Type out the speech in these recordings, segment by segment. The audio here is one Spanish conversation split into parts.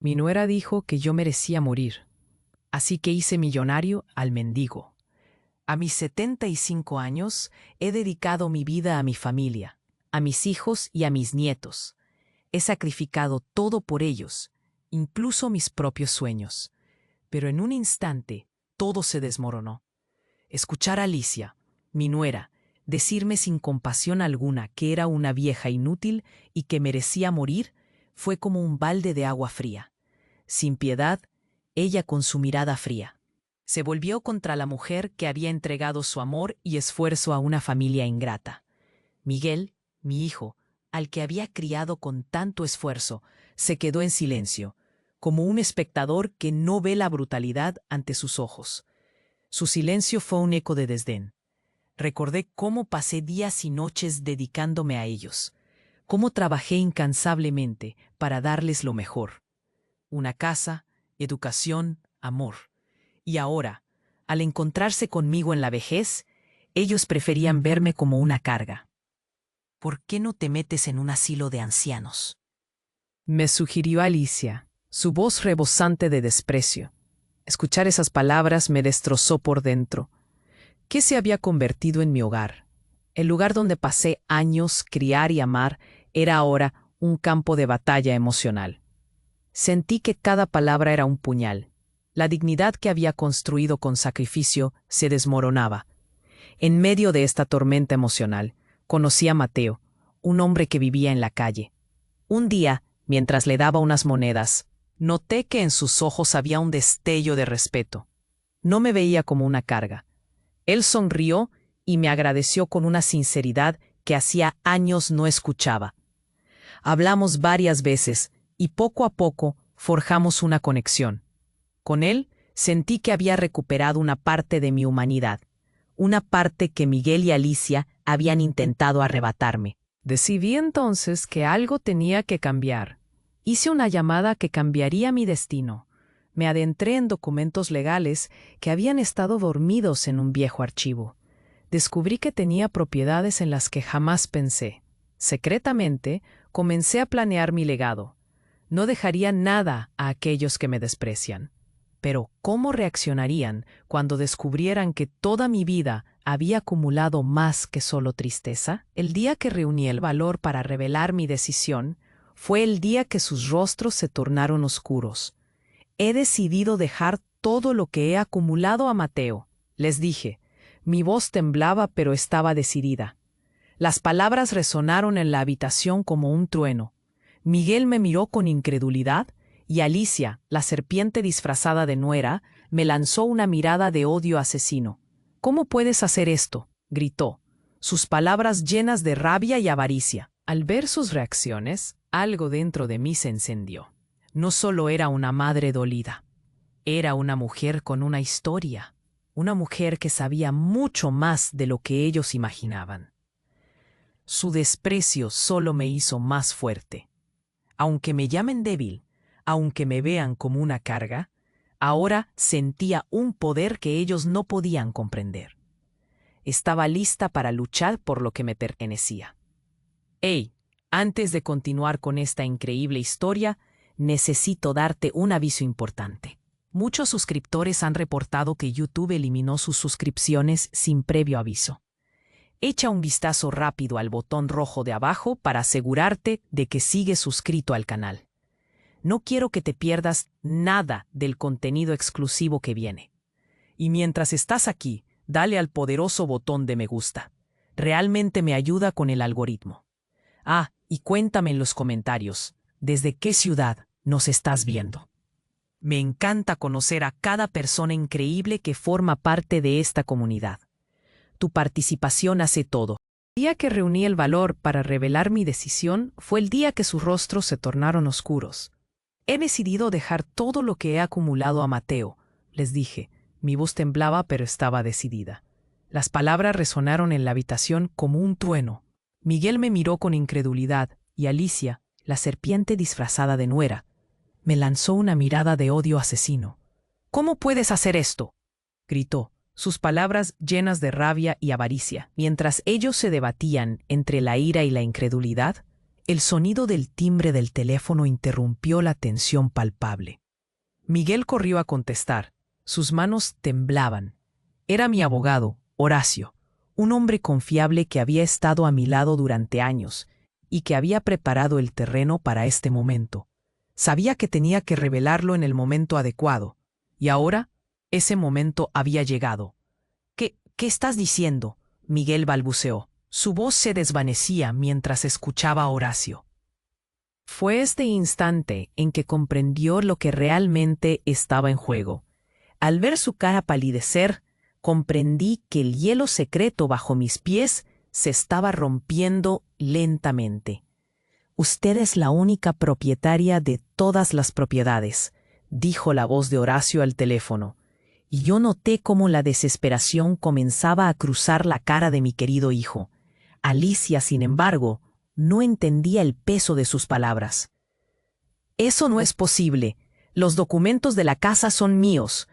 Mi nuera dijo que yo merecía morir, así que hice millonario al mendigo. A mis 75 años he dedicado mi vida a mi familia, a mis hijos y a mis nietos. He sacrificado todo por ellos, incluso mis propios sueños. Pero en un instante todo se desmoronó. Escuchar a Alicia, mi nuera, decirme sin compasión alguna que era una vieja inútil y que merecía morir, fue como un balde de agua fría. Sin piedad, ella con su mirada fría se volvió contra la mujer que había entregado su amor y esfuerzo a una familia ingrata. Miguel, mi hijo, al que había criado con tanto esfuerzo, se quedó en silencio, como un espectador que no ve la brutalidad ante sus ojos. Su silencio fue un eco de desdén. Recordé cómo pasé días y noches dedicándome a ellos, cómo trabajé incansablemente para darles lo mejor: una casa, educación, amor. Y ahora, al encontrarse conmigo en la vejez, ellos preferían verme como una carga. ¿Por qué no te metes en un asilo de ancianos?, me sugirió Alicia, su voz rebosante de desprecio. Escuchar esas palabras me destrozó por dentro. ¿Qué se había convertido en mi hogar? El lugar donde pasé años criar y amar era ahora un campo de batalla emocional. Sentí que cada palabra era un puñal. La dignidad que había construido con sacrificio se desmoronaba. En medio de esta tormenta emocional, conocí a Mateo, un hombre que vivía en la calle. Un día, mientras le daba unas monedas, noté que en sus ojos había un destello de respeto. No me veía como una carga. Él sonrió y me agradeció con una sinceridad que hacía años no escuchaba. Hablamos varias veces y poco a poco forjamos una conexión. Con él sentí que había recuperado una parte de mi humanidad, una parte que Miguel y Alicia habían intentado arrebatarme. Decidí entonces que algo tenía que cambiar. Hice una llamada que cambiaría mi destino. Me adentré en documentos legales que habían estado dormidos en un viejo archivo. Descubrí que tenía propiedades en las que jamás pensé. Secretamente, comencé a planear mi legado. No dejaría nada a aquellos que me desprecian. Pero, ¿cómo reaccionarían cuando descubrieran que toda mi vida había acumulado más que solo tristeza? El día que reuní el valor para revelar mi decisión, fue el día que sus rostros se tornaron oscuros. He decidido dejar todo lo que he acumulado a Mateo, les dije. Mi voz temblaba, pero estaba decidida. Las palabras resonaron en la habitación como un trueno. Miguel me miró con incredulidad y Alicia, la serpiente disfrazada de nuera, me lanzó una mirada de odio asesino. «¿Cómo puedes hacer esto?», gritó, sus palabras llenas de rabia y avaricia. Al ver sus reacciones, algo dentro de mí se encendió. No solo era una madre dolida, era una mujer con una historia, una mujer que sabía mucho más de lo que ellos imaginaban. Su desprecio solo me hizo más fuerte. Aunque me llamen débil, aunque me vean como una carga, ahora sentía un poder que ellos no podían comprender. Estaba lista para luchar por lo que me pertenecía. Hey, antes de continuar con esta increíble historia, necesito darte un aviso importante. Muchos suscriptores han reportado que YouTube eliminó sus suscripciones sin previo aviso. Echa un vistazo rápido al botón rojo de abajo para asegurarte de que sigues suscrito al canal. No quiero que te pierdas nada del contenido exclusivo que viene. Y mientras estás aquí, dale al poderoso botón de me gusta. Realmente me ayuda con el algoritmo. Ah, y cuéntame en los comentarios, ¿desde qué ciudad nos estás viendo? Me encanta conocer a cada persona increíble que forma parte de esta comunidad. Tu participación hace todo. El día que reuní el valor para revelar mi decisión fue el día que sus rostros se tornaron oscuros. He decidido dejar todo lo que he acumulado a Mateo, les dije. Mi voz temblaba, pero estaba decidida. Las palabras resonaron en la habitación como un trueno. Miguel me miró con incredulidad y Alicia, la serpiente disfrazada de nuera, me lanzó una mirada de odio asesino. «¿Cómo puedes hacer esto?», gritó, sus palabras llenas de rabia y avaricia. Mientras ellos se debatían entre la ira y la incredulidad, El sonido del timbre del teléfono interrumpió la tensión palpable. Miguel corrió a contestar. Sus manos temblaban. Era mi abogado, Horacio, un hombre confiable que había estado a mi lado durante años y que había preparado el terreno para este momento. Sabía que tenía que revelarlo en el momento adecuado, y ahora ese momento había llegado. ¿Qué estás diciendo?, Miguel balbuceó. Su voz se desvanecía mientras escuchaba a Horacio. Fue este instante en que comprendió lo que realmente estaba en juego. Al ver su cara palidecer, comprendí que el hielo secreto bajo mis pies se estaba rompiendo lentamente. «Usted es la única propietaria de todas las propiedades», dijo la voz de Horacio al teléfono, y yo noté cómo la desesperación comenzaba a cruzar la cara de mi querido hijo. Alicia, sin embargo, no entendía el peso de sus palabras. «Eso no es posible. Los documentos de la casa son míos,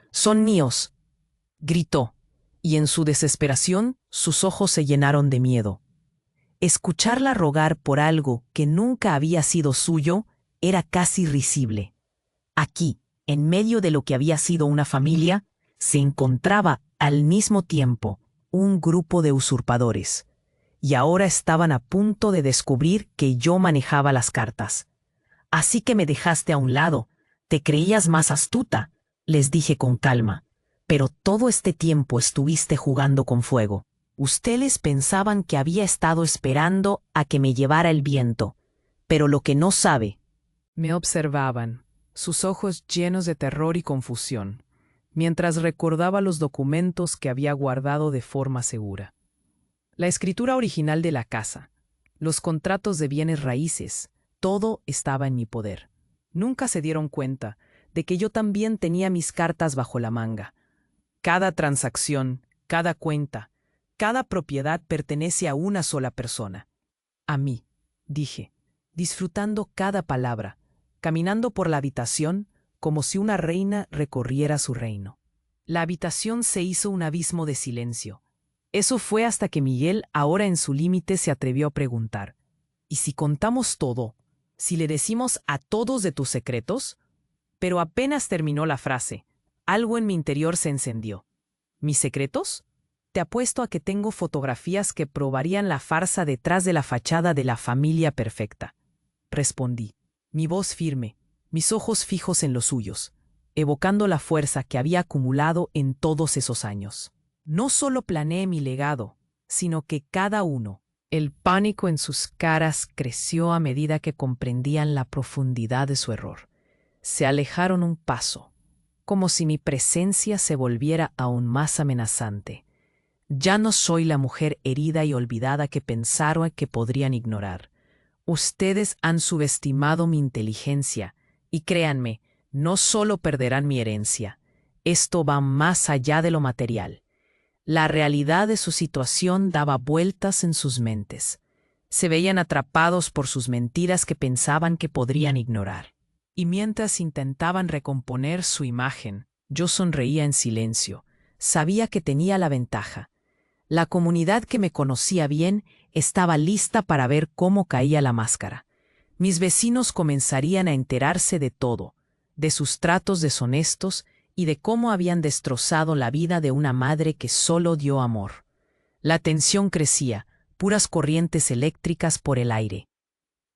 gritó, y en su desesperación sus ojos se llenaron de miedo. Escucharla rogar por algo que nunca había sido suyo era casi risible. Aquí, en medio de lo que había sido una familia, se encontraba al mismo tiempo un grupo de usurpadores, y ahora estaban a punto de descubrir que yo manejaba las cartas. «Así que me dejaste a un lado, te creías más astuta», les dije con calma, «pero todo este tiempo estuviste jugando con fuego. Ustedes pensaban que había estado esperando a que me llevara el viento, pero lo que no sabe». Me observaban, sus ojos llenos de terror y confusión, mientras recordaba los documentos que había guardado de forma segura. La escritura original de la casa, los contratos de bienes raíces, todo estaba en mi poder. Nunca se dieron cuenta de que yo también tenía mis cartas bajo la manga. Cada transacción, cada cuenta, cada propiedad pertenece a una sola persona. «A mí», dije, disfrutando cada palabra, caminando por la habitación como si una reina recorriera su reino. La habitación se hizo un abismo de silencio. Eso fue hasta que Miguel, ahora en su límite, se atrevió a preguntar: «¿Y si contamos todo? ¿Si le decimos a todos de tus secretos?». Pero apenas terminó la frase, algo en mi interior se encendió. «¿Mis secretos? Te apuesto a que tengo fotografías que probarían la farsa detrás de la fachada de la familia perfecta», respondí, mi voz firme, mis ojos fijos en los suyos, evocando la fuerza que había acumulado en todos esos años. No solo planeé mi legado, sino que cada uno. El pánico en sus caras creció a medida que comprendían la profundidad de su error. Se alejaron un paso, como si mi presencia se volviera aún más amenazante. Ya no soy la mujer herida y olvidada que pensaron que podrían ignorar. Ustedes han subestimado mi inteligencia, y créanme, no solo perderán mi herencia. Esto va más allá de lo material. La realidad de su situación daba vueltas en sus mentes. Se veían atrapados por sus mentiras que pensaban que podrían ignorar. Y mientras intentaban recomponer su imagen, yo sonreía en silencio. Sabía que tenía la ventaja. La comunidad que me conocía bien estaba lista para ver cómo caía la máscara. Mis vecinos comenzarían a enterarse de todo, de sus tratos deshonestos y de cómo habían destrozado la vida de una madre que solo dio amor. La tensión crecía, puras corrientes eléctricas por el aire.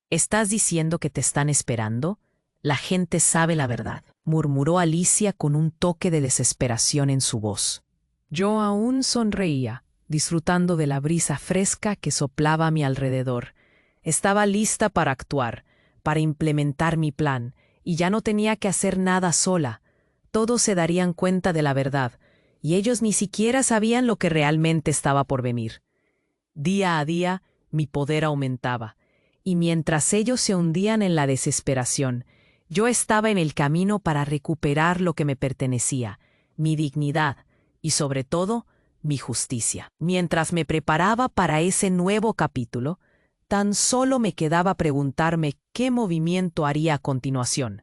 «¿Estás diciendo que te están esperando? La gente sabe la verdad», murmuró Alicia con un toque de desesperación en su voz. Yo aún sonreía, disfrutando de la brisa fresca que soplaba a mi alrededor. Estaba lista para actuar, para implementar mi plan, y ya no tenía que hacer nada sola. Todos se darían cuenta de la verdad, y ellos ni siquiera sabían lo que realmente estaba por venir. Día a día, mi poder aumentaba, y mientras ellos se hundían en la desesperación, yo estaba en el camino para recuperar lo que me pertenecía, mi dignidad y, sobre todo, mi justicia. Mientras me preparaba para ese nuevo capítulo, tan solo me quedaba preguntarme qué movimiento haría a continuación.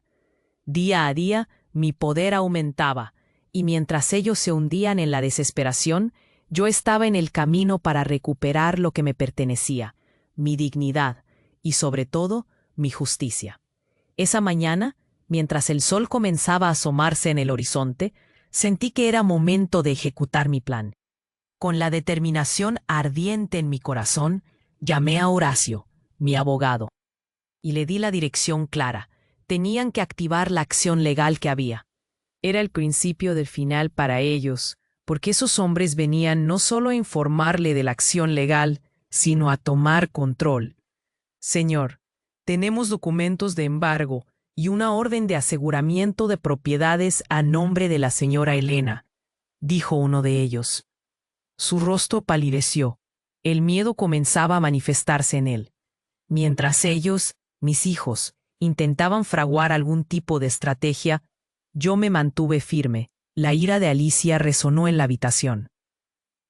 Día a día, mi poder aumentaba, y mientras ellos se hundían en la desesperación, yo estaba en el camino para recuperar lo que me pertenecía, mi dignidad y sobre todo, mi justicia. Esa mañana, mientras el sol comenzaba a asomarse en el horizonte, sentí que era momento de ejecutar mi plan. Con la determinación ardiente en mi corazón, llamé a Horacio, mi abogado, y le di la dirección clara. Tenían que activar la acción legal que había. Era el principio del final para ellos, porque esos hombres venían no solo a informarle de la acción legal, sino a tomar control. Señor, tenemos documentos de embargo y una orden de aseguramiento de propiedades a nombre de la señora Elena, dijo uno de ellos. Su rostro palideció. El miedo comenzaba a manifestarse en él. Mientras ellos, mis hijos, intentaban fraguar algún tipo de estrategia, yo me mantuve firme. La ira de Alicia resonó en la habitación.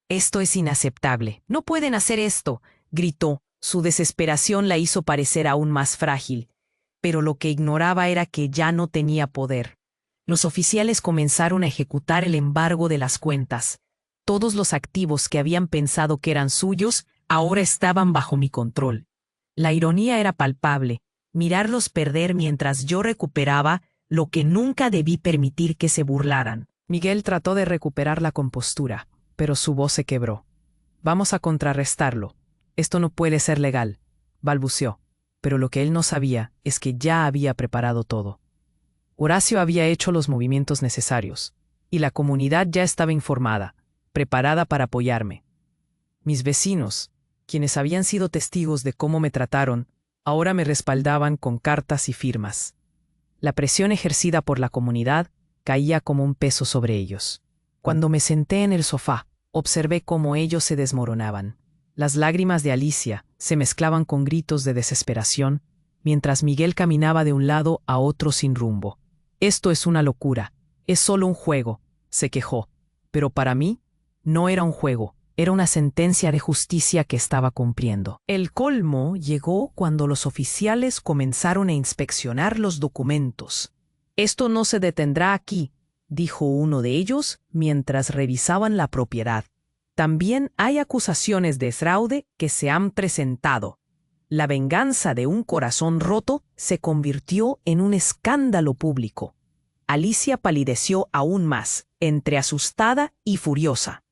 «Esto es inaceptable. No pueden hacer esto», gritó. Su desesperación la hizo parecer aún más frágil, pero lo que ignoraba era que ya no tenía poder. Los oficiales comenzaron a ejecutar el embargo de las cuentas. Todos los activos que habían pensado que eran suyos ahora estaban bajo mi control. La ironía era palpable, mirarlos perder mientras yo recuperaba lo que nunca debí permitir que se burlaran. Miguel trató de recuperar la compostura, pero su voz se quebró. «Vamos a contrarrestarlo. Esto no puede ser legal», balbuceó, pero lo que él no sabía es que ya había preparado todo. Horacio había hecho los movimientos necesarios, y la comunidad ya estaba informada, preparada para apoyarme. Mis vecinos, quienes habían sido testigos de cómo me trataron, ahora me respaldaban con cartas y firmas. La presión ejercida por la comunidad caía como un peso sobre ellos. Cuando me senté en el sofá, observé cómo ellos se desmoronaban. Las lágrimas de Alicia se mezclaban con gritos de desesperación, mientras Miguel caminaba de un lado a otro sin rumbo. «Esto es una locura. Es solo un juego», se quejó. Pero para mí, no era un juego. Era una sentencia de justicia que estaba cumpliendo. El colmo llegó cuando los oficiales comenzaron a inspeccionar los documentos. «Esto no se detendrá aquí», dijo uno de ellos mientras revisaban la propiedad. «También hay acusaciones de fraude que se han presentado». La venganza de un corazón roto se convirtió en un escándalo público. Alicia palideció aún más, entre asustada y furiosa.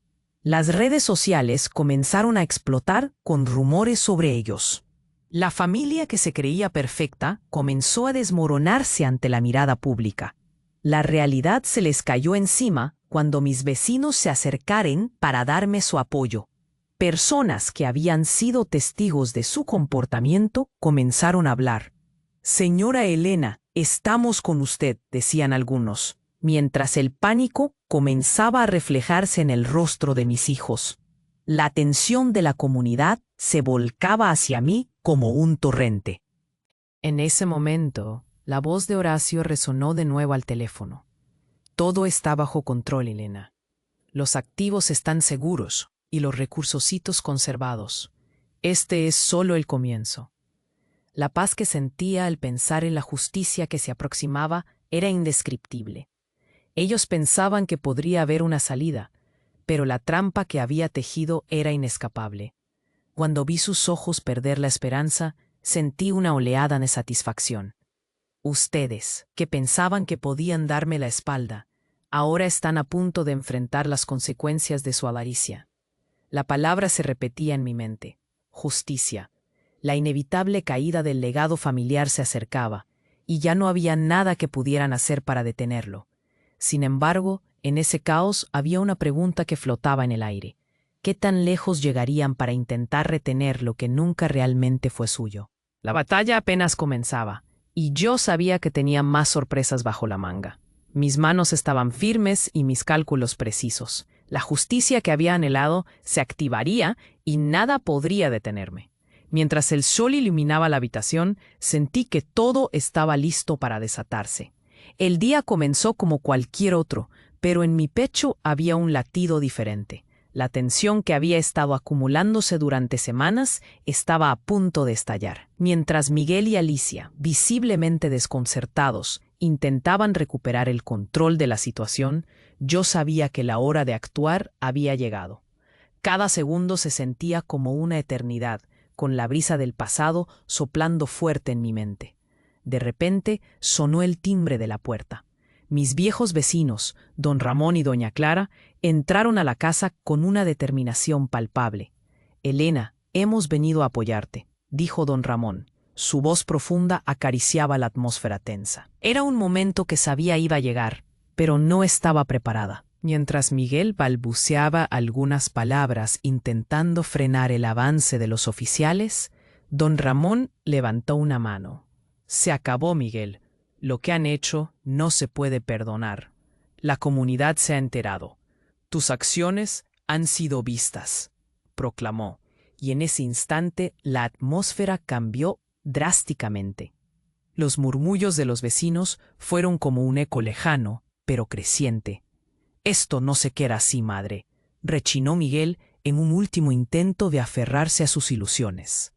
Las redes sociales comenzaron a explotar con rumores sobre ellos. La familia que se creía perfecta comenzó a desmoronarse ante la mirada pública. La realidad se les cayó encima cuando mis vecinos se acercaron para darme su apoyo. Personas que habían sido testigos de su comportamiento comenzaron a hablar. «Señora Elena, estamos con usted», decían algunos, mientras el pánico comenzaba a reflejarse en el rostro de mis hijos. La atención de la comunidad se volcaba hacia mí como un torrente. En ese momento, la voz de Horacio resonó de nuevo al teléfono. «Todo está bajo control, Elena. Los activos están seguros y los recursositos conservados. Este es solo el comienzo». La paz que sentía al pensar en la justicia que se aproximaba era indescriptible. Ellos pensaban que podría haber una salida, pero la trampa que había tejido era inescapable. Cuando vi sus ojos perder la esperanza, sentí una oleada de satisfacción. Ustedes, que pensaban que podían darme la espalda, ahora están a punto de enfrentar las consecuencias de su avaricia. La palabra se repetía en mi mente. Justicia. La inevitable caída del legado familiar se acercaba, y ya no había nada que pudieran hacer para detenerlo. Sin embargo, en ese caos había una pregunta que flotaba en el aire. ¿Qué tan lejos llegarían para intentar retener lo que nunca realmente fue suyo? La batalla apenas comenzaba, y yo sabía que tenía más sorpresas bajo la manga. Mis manos estaban firmes y mis cálculos precisos. La justicia que había anhelado se activaría y nada podría detenerme. Mientras el sol iluminaba la habitación, sentí que todo estaba listo para desatarse. El día comenzó como cualquier otro, pero en mi pecho había un latido diferente. La tensión que había estado acumulándose durante semanas estaba a punto de estallar. Mientras Miguel y Alicia, visiblemente desconcertados, intentaban recuperar el control de la situación, yo sabía que la hora de actuar había llegado. Cada segundo se sentía como una eternidad, con la brisa del pasado soplando fuerte en mi mente. De repente sonó el timbre de la puerta. Mis viejos vecinos, don Ramón y doña Clara, entraron a la casa con una determinación palpable. «Elena, hemos venido a apoyarte», dijo don Ramón. Su voz profunda acariciaba la atmósfera tensa. Era un momento que sabía iba a llegar, pero no estaba preparada. Mientras Miguel balbuceaba algunas palabras intentando frenar el avance de los oficiales, don Ramón levantó una mano. «Se acabó, Miguel. Lo que han hecho no se puede perdonar. La comunidad se ha enterado. Tus acciones han sido vistas», proclamó, y en ese instante la atmósfera cambió drásticamente. Los murmullos de los vecinos fueron como un eco lejano, pero creciente. «Esto no se queda así, madre», rechinó Miguel en un último intento de aferrarse a sus ilusiones.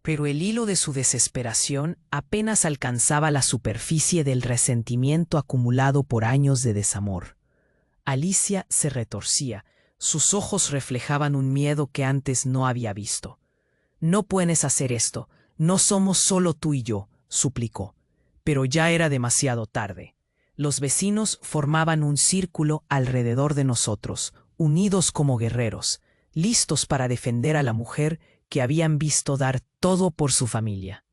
Pero el hilo de su desesperación apenas alcanzaba la superficie del resentimiento acumulado por años de desamor. Alicia se retorcía, sus ojos reflejaban un miedo que antes no había visto. «No puedes hacer esto, no somos solo tú y yo», suplicó. Pero ya era demasiado tarde. Los vecinos formaban un círculo alrededor de nosotros, unidos como guerreros, listos para defender a la mujer que habían visto dar todo por su familia.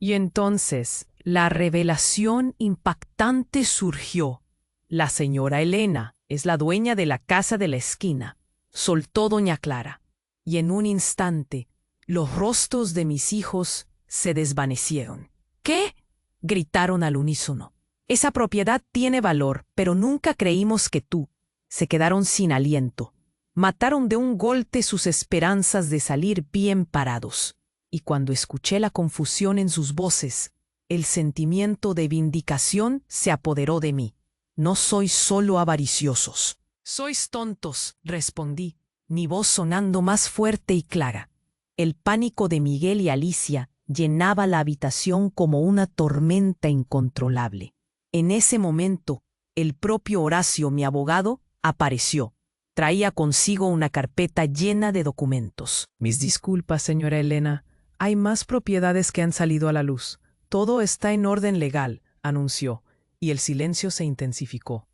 Y entonces la revelación impactante surgió. «La señora Elena es la dueña de la casa de la esquina», soltó doña Clara, y en un instante los rostros de mis hijos se desvanecieron. «¿Qué?», gritaron al unísono. «Esa propiedad tiene valor, pero nunca creímos que tú». Se quedaron sin aliento. Mataron de un golpe sus esperanzas de salir bien parados. Y cuando escuché la confusión en sus voces, el sentimiento de vindicación se apoderó de mí. «No sois solo avariciosos. Sois tontos», respondí, mi voz sonando más fuerte y clara. El pánico de Miguel y Alicia llenaba la habitación como una tormenta incontrolable. En ese momento, el propio Horacio, mi abogado, apareció. Traía consigo una carpeta llena de documentos. «Mis disculpas, señora Elena. Hay más propiedades que han salido a la luz. Todo está en orden legal», anunció, y el silencio se intensificó.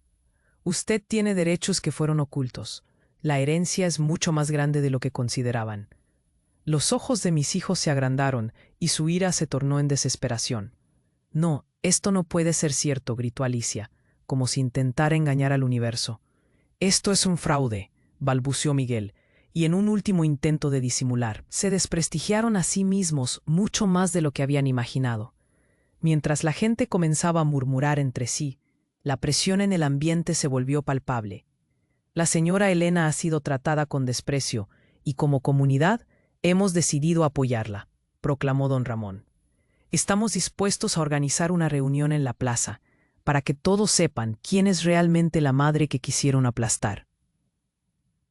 «Usted tiene derechos que fueron ocultos. La herencia es mucho más grande de lo que consideraban». Los ojos de mis hijos se agrandaron y su ira se tornó en desesperación. «No, esto no puede ser cierto», gritó Alicia, como si intentara engañar al universo. «Esto es un fraude», balbuceó Miguel, y en un último intento de disimular, se desprestigiaron a sí mismos mucho más de lo que habían imaginado. Mientras la gente comenzaba a murmurar entre sí, la presión en el ambiente se volvió palpable. «La señora Elena ha sido tratada con desprecio y como comunidad hemos decidido apoyarla», proclamó don Ramón. «Estamos dispuestos a organizar una reunión en la plaza para que todos sepan quién es realmente la madre que quisieron aplastar».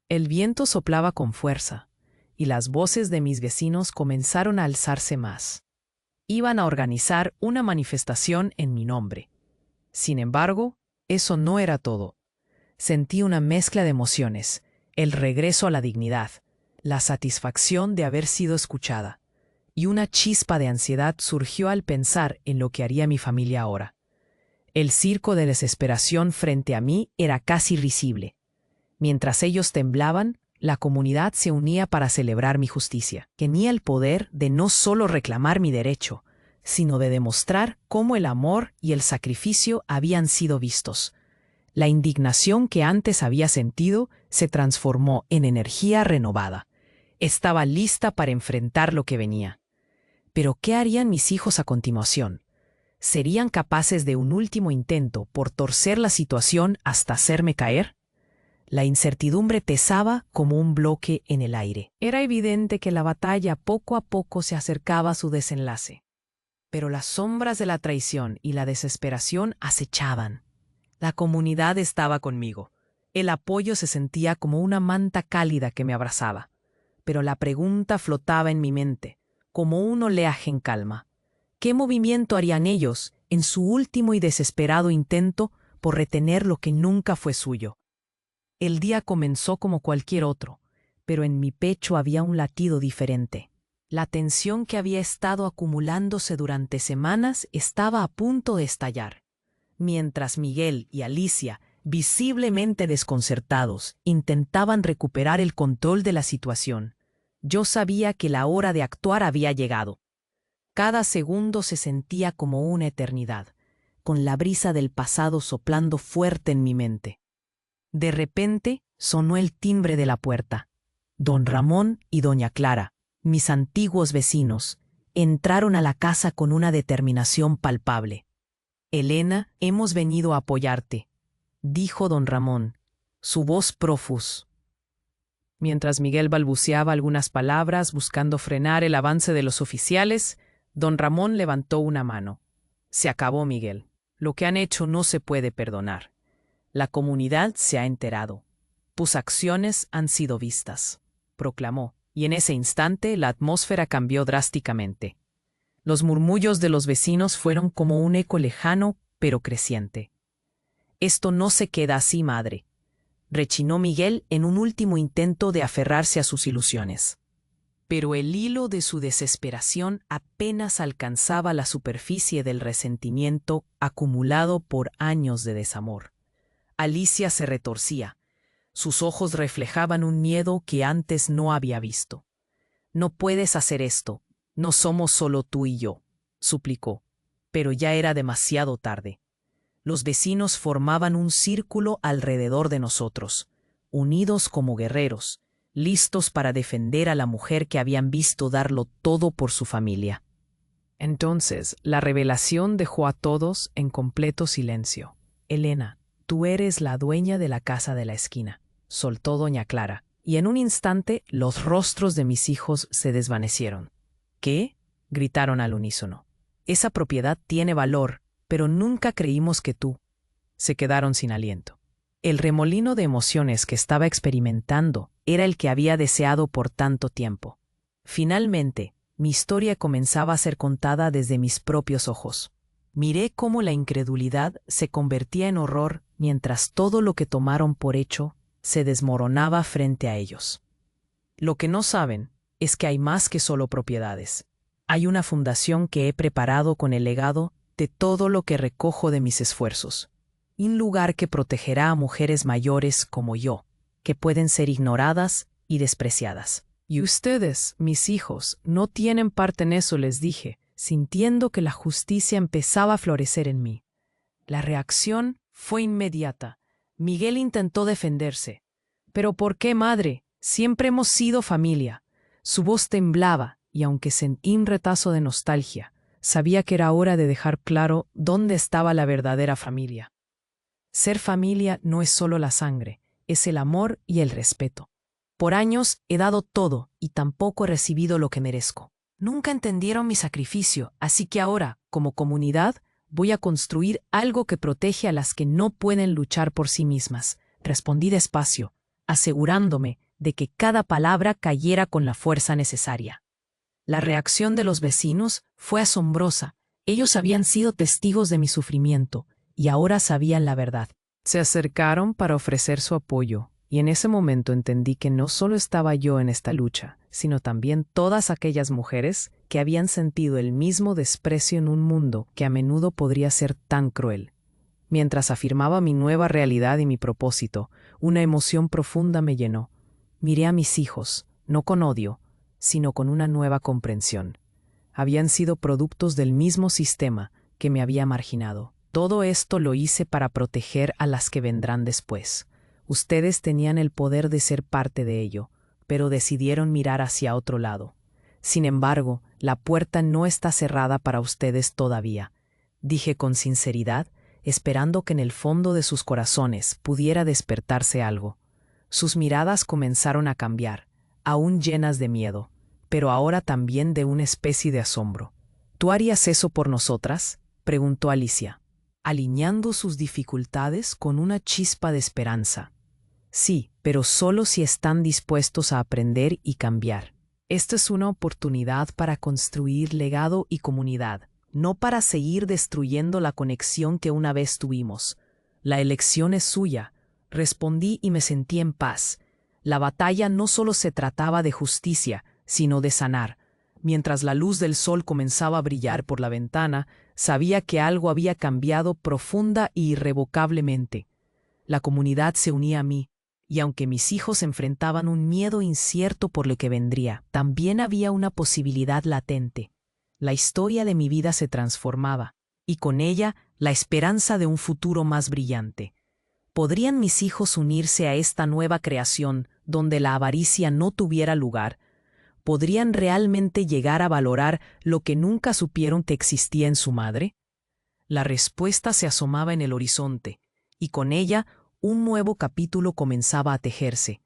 El viento soplaba con fuerza, y las voces de mis vecinos comenzaron a alzarse más. Iban a organizar una manifestación en mi nombre. Sin embargo, eso no era todo. Sentí una mezcla de emociones, el regreso a la dignidad, la satisfacción de haber sido escuchada, y una chispa de ansiedad surgió al pensar en lo que haría mi familia ahora. El circo de desesperación frente a mí era casi risible. Mientras ellos temblaban, la comunidad se unía para celebrar mi justicia. Tenía el poder de no solo reclamar mi derecho, sino de demostrar cómo el amor y el sacrificio habían sido vistos. La indignación que antes había sentido se transformó en energía renovada. Estaba lista para enfrentar lo que venía. Pero ¿qué harían mis hijos a continuación? ¿Serían capaces de un último intento por torcer la situación hasta hacerme caer? La incertidumbre pesaba como un bloque en el aire. Era evidente que la batalla poco a poco se acercaba a su desenlace. Pero las sombras de la traición y la desesperación acechaban. La comunidad estaba conmigo. El apoyo se sentía como una manta cálida que me abrazaba. Pero la pregunta flotaba en mi mente, como un oleaje en calma. ¿Qué movimiento harían ellos en su último y desesperado intento por retener lo que nunca fue suyo? El día comenzó como cualquier otro, pero en mi pecho había un latido diferente. La tensión que había estado acumulándose durante semanas estaba a punto de estallar. Mientras Miguel y Alicia, visiblemente desconcertados, intentaban recuperar el control de la situación, yo sabía que la hora de actuar había llegado. Cada segundo se sentía como una eternidad, con la brisa del pasado soplando fuerte en mi mente. De repente sonó el timbre de la puerta. Don Ramón y doña Clara, mis antiguos vecinos, entraron a la casa con una determinación palpable. «Elena, hemos venido a apoyarte», dijo don Ramón, su voz profus. Mientras Miguel balbuceaba algunas palabras buscando frenar el avance de los oficiales, don Ramón levantó una mano. «Se acabó, Miguel. Lo que han hecho no se puede perdonar. La comunidad se ha enterado. Tus acciones han sido vistas», proclamó, y en ese instante la atmósfera cambió drásticamente. Los murmullos de los vecinos fueron como un eco lejano, pero creciente. «Esto no se queda así, madre», rechinó Miguel en un último intento de aferrarse a sus ilusiones. Pero el hilo de su desesperación apenas alcanzaba la superficie del resentimiento acumulado por años de desamor. Alicia se retorcía. Sus ojos reflejaban un miedo que antes no había visto. «No puedes hacer esto. No somos solo tú y yo», suplicó. Pero ya era demasiado tarde. Los vecinos formaban un círculo alrededor de nosotros, unidos como guerreros, listos para defender a la mujer que habían visto darlo todo por su familia. Entonces, la revelación dejó a todos en completo silencio. «Elena, tú eres la dueña de la casa de la esquina», soltó doña Clara, y en un instante los rostros de mis hijos se desvanecieron. «¿Qué?», gritaron al unísono. «Esa propiedad tiene valor, pero nunca creímos que tú». Se quedaron sin aliento. El remolino de emociones que estaba experimentando era el que había deseado por tanto tiempo. Finalmente, mi historia comenzaba a ser contada desde mis propios ojos. Miré cómo la incredulidad se convertía en horror mientras todo lo que tomaron por hecho se desmoronaba frente a ellos. Lo que no saben es que hay más que solo propiedades. Hay una fundación que he preparado con el legado de todo lo que recojo de mis esfuerzos. Un lugar que protegerá a mujeres mayores como yo, que pueden ser ignoradas y despreciadas. «Y ustedes, mis hijos, no tienen parte en eso», les dije, sintiendo que la justicia empezaba a florecer en mí. La reacción fue inmediata. Miguel intentó defenderse. «¿Pero por qué, madre? Siempre hemos sido familia». Su voz temblaba, y aunque sentí un retazo de nostalgia, sabía que era hora de dejar claro dónde estaba la verdadera familia. Ser familia no es solo la sangre, es el amor y el respeto. Por años he dado todo y tampoco he recibido lo que merezco. Nunca entendieron mi sacrificio, así que ahora, como comunidad, voy a construir algo que protege a las que no pueden luchar por sí mismas. Respondí despacio, asegurándome de que cada palabra cayera con la fuerza necesaria. La reacción de los vecinos fue asombrosa. Ellos habían sido testigos de mi sufrimiento y ahora sabían la verdad. Se acercaron para ofrecer su apoyo, y en ese momento entendí que no solo estaba yo en esta lucha, sino también todas aquellas mujeres que habían sentido el mismo desprecio en un mundo que a menudo podría ser tan cruel. Mientras afirmaba mi nueva realidad y mi propósito, una emoción profunda me llenó. Miré a mis hijos, no con odio, sino con una nueva comprensión. Habían sido productos del mismo sistema que me había marginado. Todo esto lo hice para proteger a las que vendrán después. Ustedes tenían el poder de ser parte de ello, pero decidieron mirar hacia otro lado. Sin embargo, la puerta no está cerrada para ustedes todavía, dije con sinceridad, esperando que en el fondo de sus corazones pudiera despertarse algo. Sus miradas comenzaron a cambiar, aún llenas de miedo, pero ahora también de una especie de asombro. ¿Tú harías eso por nosotras?, preguntó Alicia, alineando sus dificultades con una chispa de esperanza. Sí, pero solo si están dispuestos a aprender y cambiar. Esta es una oportunidad para construir legado y comunidad, no para seguir destruyendo la conexión que una vez tuvimos. La elección es suya, respondí y me sentí en paz. La batalla no solo se trataba de justicia, sino de sanar. Mientras la luz del sol comenzaba a brillar por la ventana, sabía que algo había cambiado profunda e irrevocablemente. La comunidad se unía a mí, y aunque mis hijos enfrentaban un miedo incierto por lo que vendría, también había una posibilidad latente. La historia de mi vida se transformaba, y con ella la esperanza de un futuro más brillante. ¿Podrían mis hijos unirse a esta nueva creación donde la avaricia no tuviera lugar? ¿Podrían realmente llegar a valorar lo que nunca supieron que existía en su madre? La respuesta se asomaba en el horizonte, y con ella un nuevo capítulo comenzaba a tejerse.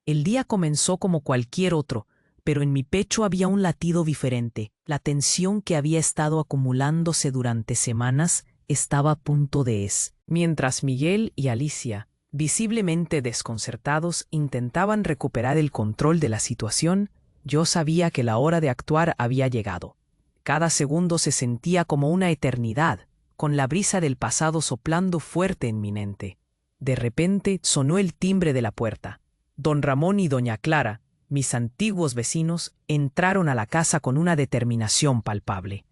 El día comenzó como cualquier otro, pero en mi pecho había un latido diferente. La tensión que había estado acumulándose durante semanas estaba a punto de Mientras Miguel y Alicia, visiblemente desconcertados, intentaban recuperar el control de la situación, yo sabía que la hora de actuar había llegado. Cada segundo se sentía como una eternidad, con la brisa del pasado soplando fuerte en mi mente. De repente sonó el timbre de la puerta. Don Ramón y doña Clara, mis antiguos vecinos, entraron a la casa con una determinación palpable.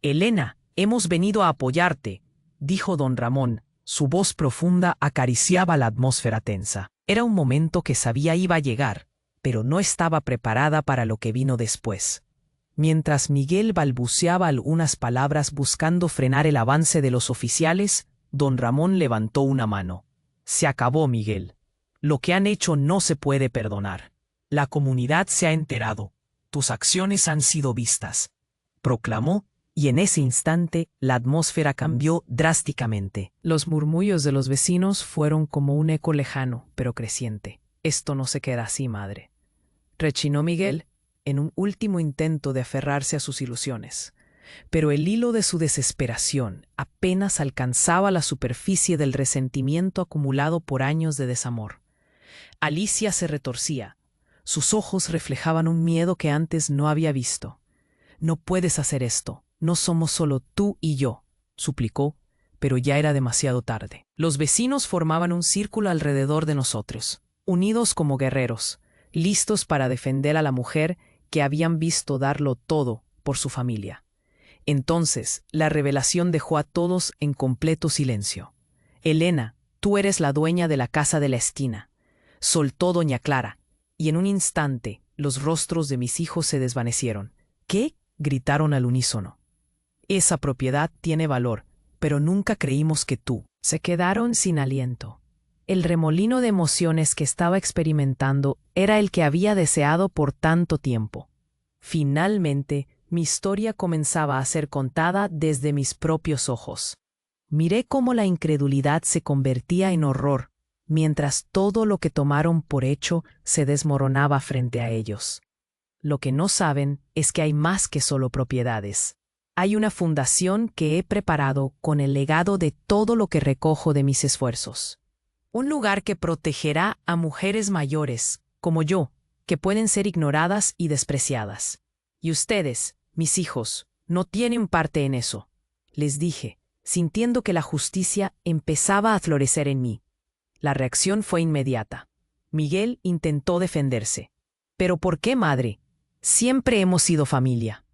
«Elena, hemos venido a apoyarte», dijo don Ramón. Su voz profunda acariciaba la atmósfera tensa. Era un momento que sabía iba a llegar, pero no estaba preparada para lo que vino después. Mientras Miguel balbuceaba algunas palabras buscando frenar el avance de los oficiales, don Ramón levantó una mano. «Se acabó, Miguel. Lo que han hecho no se puede perdonar. La comunidad se ha enterado. Tus acciones han sido vistas», proclamó, y en ese instante la atmósfera cambió drásticamente. Los murmullos de los vecinos fueron como un eco lejano, pero creciente. «Esto no se queda así, madre», rechinó Miguel, en un último intento de aferrarse a sus ilusiones. Pero el hilo de su desesperación apenas alcanzaba la superficie del resentimiento acumulado por años de desamor. Alicia se retorcía. Sus ojos reflejaban un miedo que antes no había visto. «No puedes hacer esto. No somos solo tú y yo», suplicó, pero ya era demasiado tarde. Los vecinos formaban un círculo alrededor de nosotros, unidos como guerreros, listos para defender a la mujer que habían visto darlo todo por su familia. Entonces, la revelación dejó a todos en completo silencio. «Elena, tú eres la dueña de la casa de la esquina», soltó doña Clara, y en un instante los rostros de mis hijos se desvanecieron. «¿Qué?», gritaron al unísono. «Esa propiedad tiene valor, pero nunca creímos que tú». Se quedaron sin aliento. El remolino de emociones que estaba experimentando era el que había deseado por tanto tiempo. Finalmente, mi historia comenzaba a ser contada desde mis propios ojos. Miré cómo la incredulidad se convertía en horror, mientras todo lo que tomaron por hecho se desmoronaba frente a ellos. Lo que no saben es que hay más que solo propiedades. Hay una fundación que he preparado con el legado de todo lo que recojo de mis esfuerzos. Un lugar que protegerá a mujeres mayores, como yo, que pueden ser ignoradas y despreciadas. Y ustedes, mis hijos, no tienen parte en eso», les dije, sintiendo que la justicia empezaba a florecer en mí. La reacción fue inmediata. Miguel intentó defenderse. «¿Pero por qué, madre? Siempre hemos sido familia».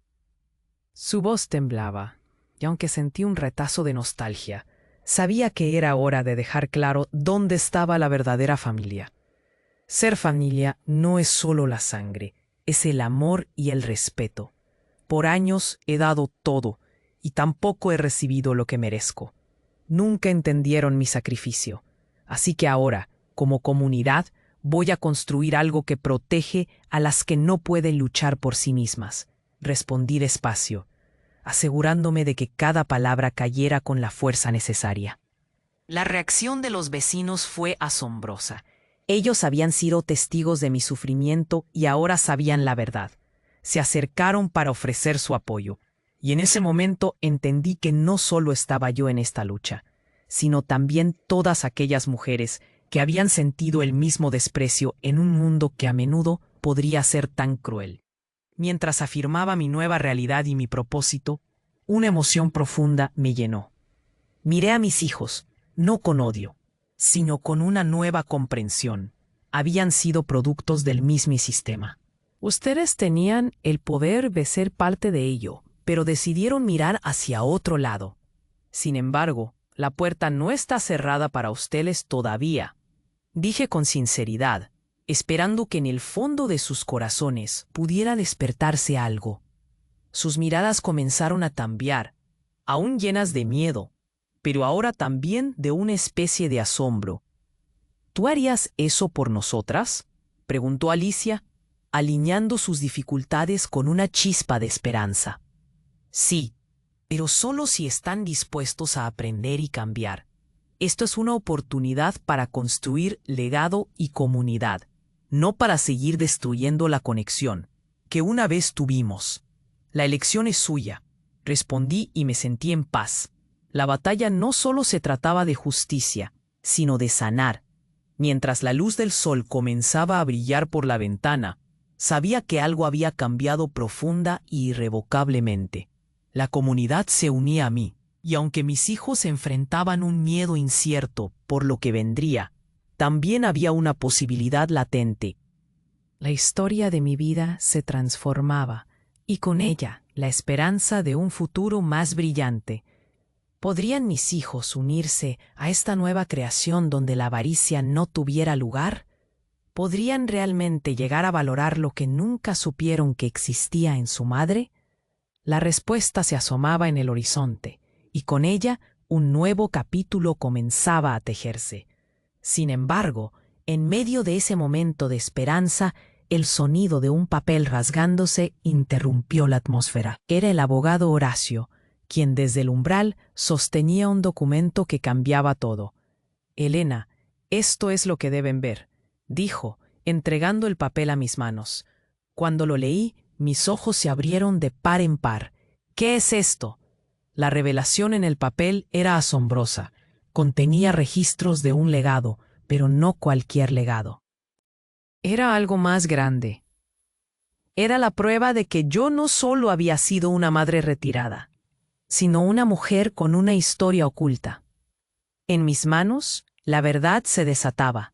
Su voz temblaba, y aunque sentí un retazo de nostalgia, sabía que era hora de dejar claro dónde estaba la verdadera familia. Ser familia no es solo la sangre, es el amor y el respeto. Por años he dado todo, y tampoco he recibido lo que merezco. Nunca entendieron mi sacrificio. Así que ahora, como comunidad, voy a construir algo que protege a las que no pueden luchar por sí mismas. Respondí despacio, asegurándome de que cada palabra cayera con la fuerza necesaria. La reacción de los vecinos fue asombrosa. Ellos habían sido testigos de mi sufrimiento y ahora sabían la verdad. Se acercaron para ofrecer su apoyo, y en ese momento entendí que no solo estaba yo en esta lucha, sino también todas aquellas mujeres que habían sentido el mismo desprecio en un mundo que a menudo podría ser tan cruel. Mientras afirmaba mi nueva realidad y mi propósito, una emoción profunda me llenó. Miré a mis hijos, no con odio, sino con una nueva comprensión. Habían sido productos del mismo sistema. Ustedes tenían el poder de ser parte de ello, pero decidieron mirar hacia otro lado. Sin embargo, la puerta no está cerrada para ustedes todavía. Dije con sinceridad, esperando que en el fondo de sus corazones pudiera despertarse algo. Sus miradas comenzaron a cambiar, aún llenas de miedo, pero ahora también de una especie de asombro. ¿Tú harías eso por nosotras?, preguntó Alicia, alineando sus dificultades con una chispa de esperanza. Sí, pero solo si están dispuestos a aprender y cambiar. Esto es una oportunidad para construir legado y comunidad, no para seguir destruyendo la conexión que una vez tuvimos. La elección es suya, respondí y me sentí en paz. La batalla no solo se trataba de justicia, sino de sanar. Mientras la luz del sol comenzaba a brillar por la ventana, sabía que algo había cambiado profunda e irrevocablemente. La comunidad se unía a mí, y aunque mis hijos enfrentaban un miedo incierto por lo que vendría, también había una posibilidad latente. La historia de mi vida se transformaba, y con ella la esperanza de un futuro más brillante. ¿Podrían mis hijos unirse a esta nueva creación donde la avaricia no tuviera lugar? ¿Podrían realmente llegar a valorar lo que nunca supieron que existía en su madre? La respuesta se asomaba en el horizonte, y con ella un nuevo capítulo comenzaba a tejerse. Sin embargo, en medio de ese momento de esperanza, el sonido de un papel rasgándose interrumpió la atmósfera. Era el abogado Horacio, quien desde el umbral sostenía un documento que cambiaba todo. «Elena, esto es lo que deben ver», dijo, entregando el papel a mis manos. Cuando lo leí, mis ojos se abrieron de par en par. «¿Qué es esto?». La revelación en el papel era asombrosa. Contenía registros de un legado, pero no cualquier legado. Era algo más grande. Era la prueba de que yo no solo había sido una madre retirada, sino una mujer con una historia oculta. En mis manos, la verdad se desataba.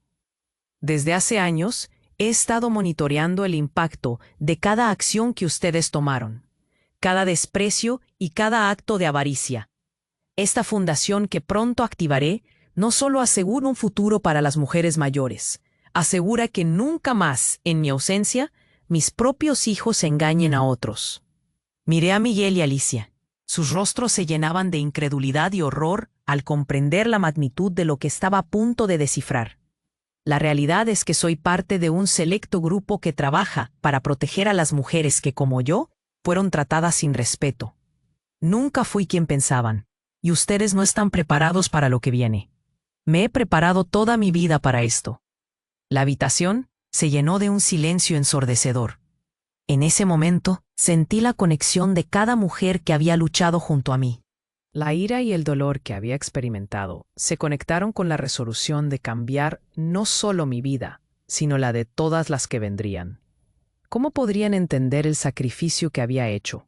Desde hace años, he estado monitoreando el impacto de cada acción que ustedes tomaron, cada desprecio y cada acto de avaricia. Esta fundación que pronto activaré no solo asegura un futuro para las mujeres mayores, asegura que nunca más, en mi ausencia, mis propios hijos engañen a otros. Miré a Miguel y Alicia. Sus rostros se llenaban de incredulidad y horror al comprender la magnitud de lo que estaba a punto de descifrar. La realidad es que soy parte de un selecto grupo que trabaja para proteger a las mujeres que, como yo, fueron tratadas sin respeto. Nunca fui quien pensaban, y ustedes no están preparados para lo que viene. Me he preparado toda mi vida para esto. La habitación se llenó de un silencio ensordecedor. En ese momento, sentí la conexión de cada mujer que había luchado junto a mí. La ira y el dolor que había experimentado se conectaron con la resolución de cambiar no solo mi vida, sino la de todas las que vendrían. ¿Cómo podrían entender el sacrificio que había hecho?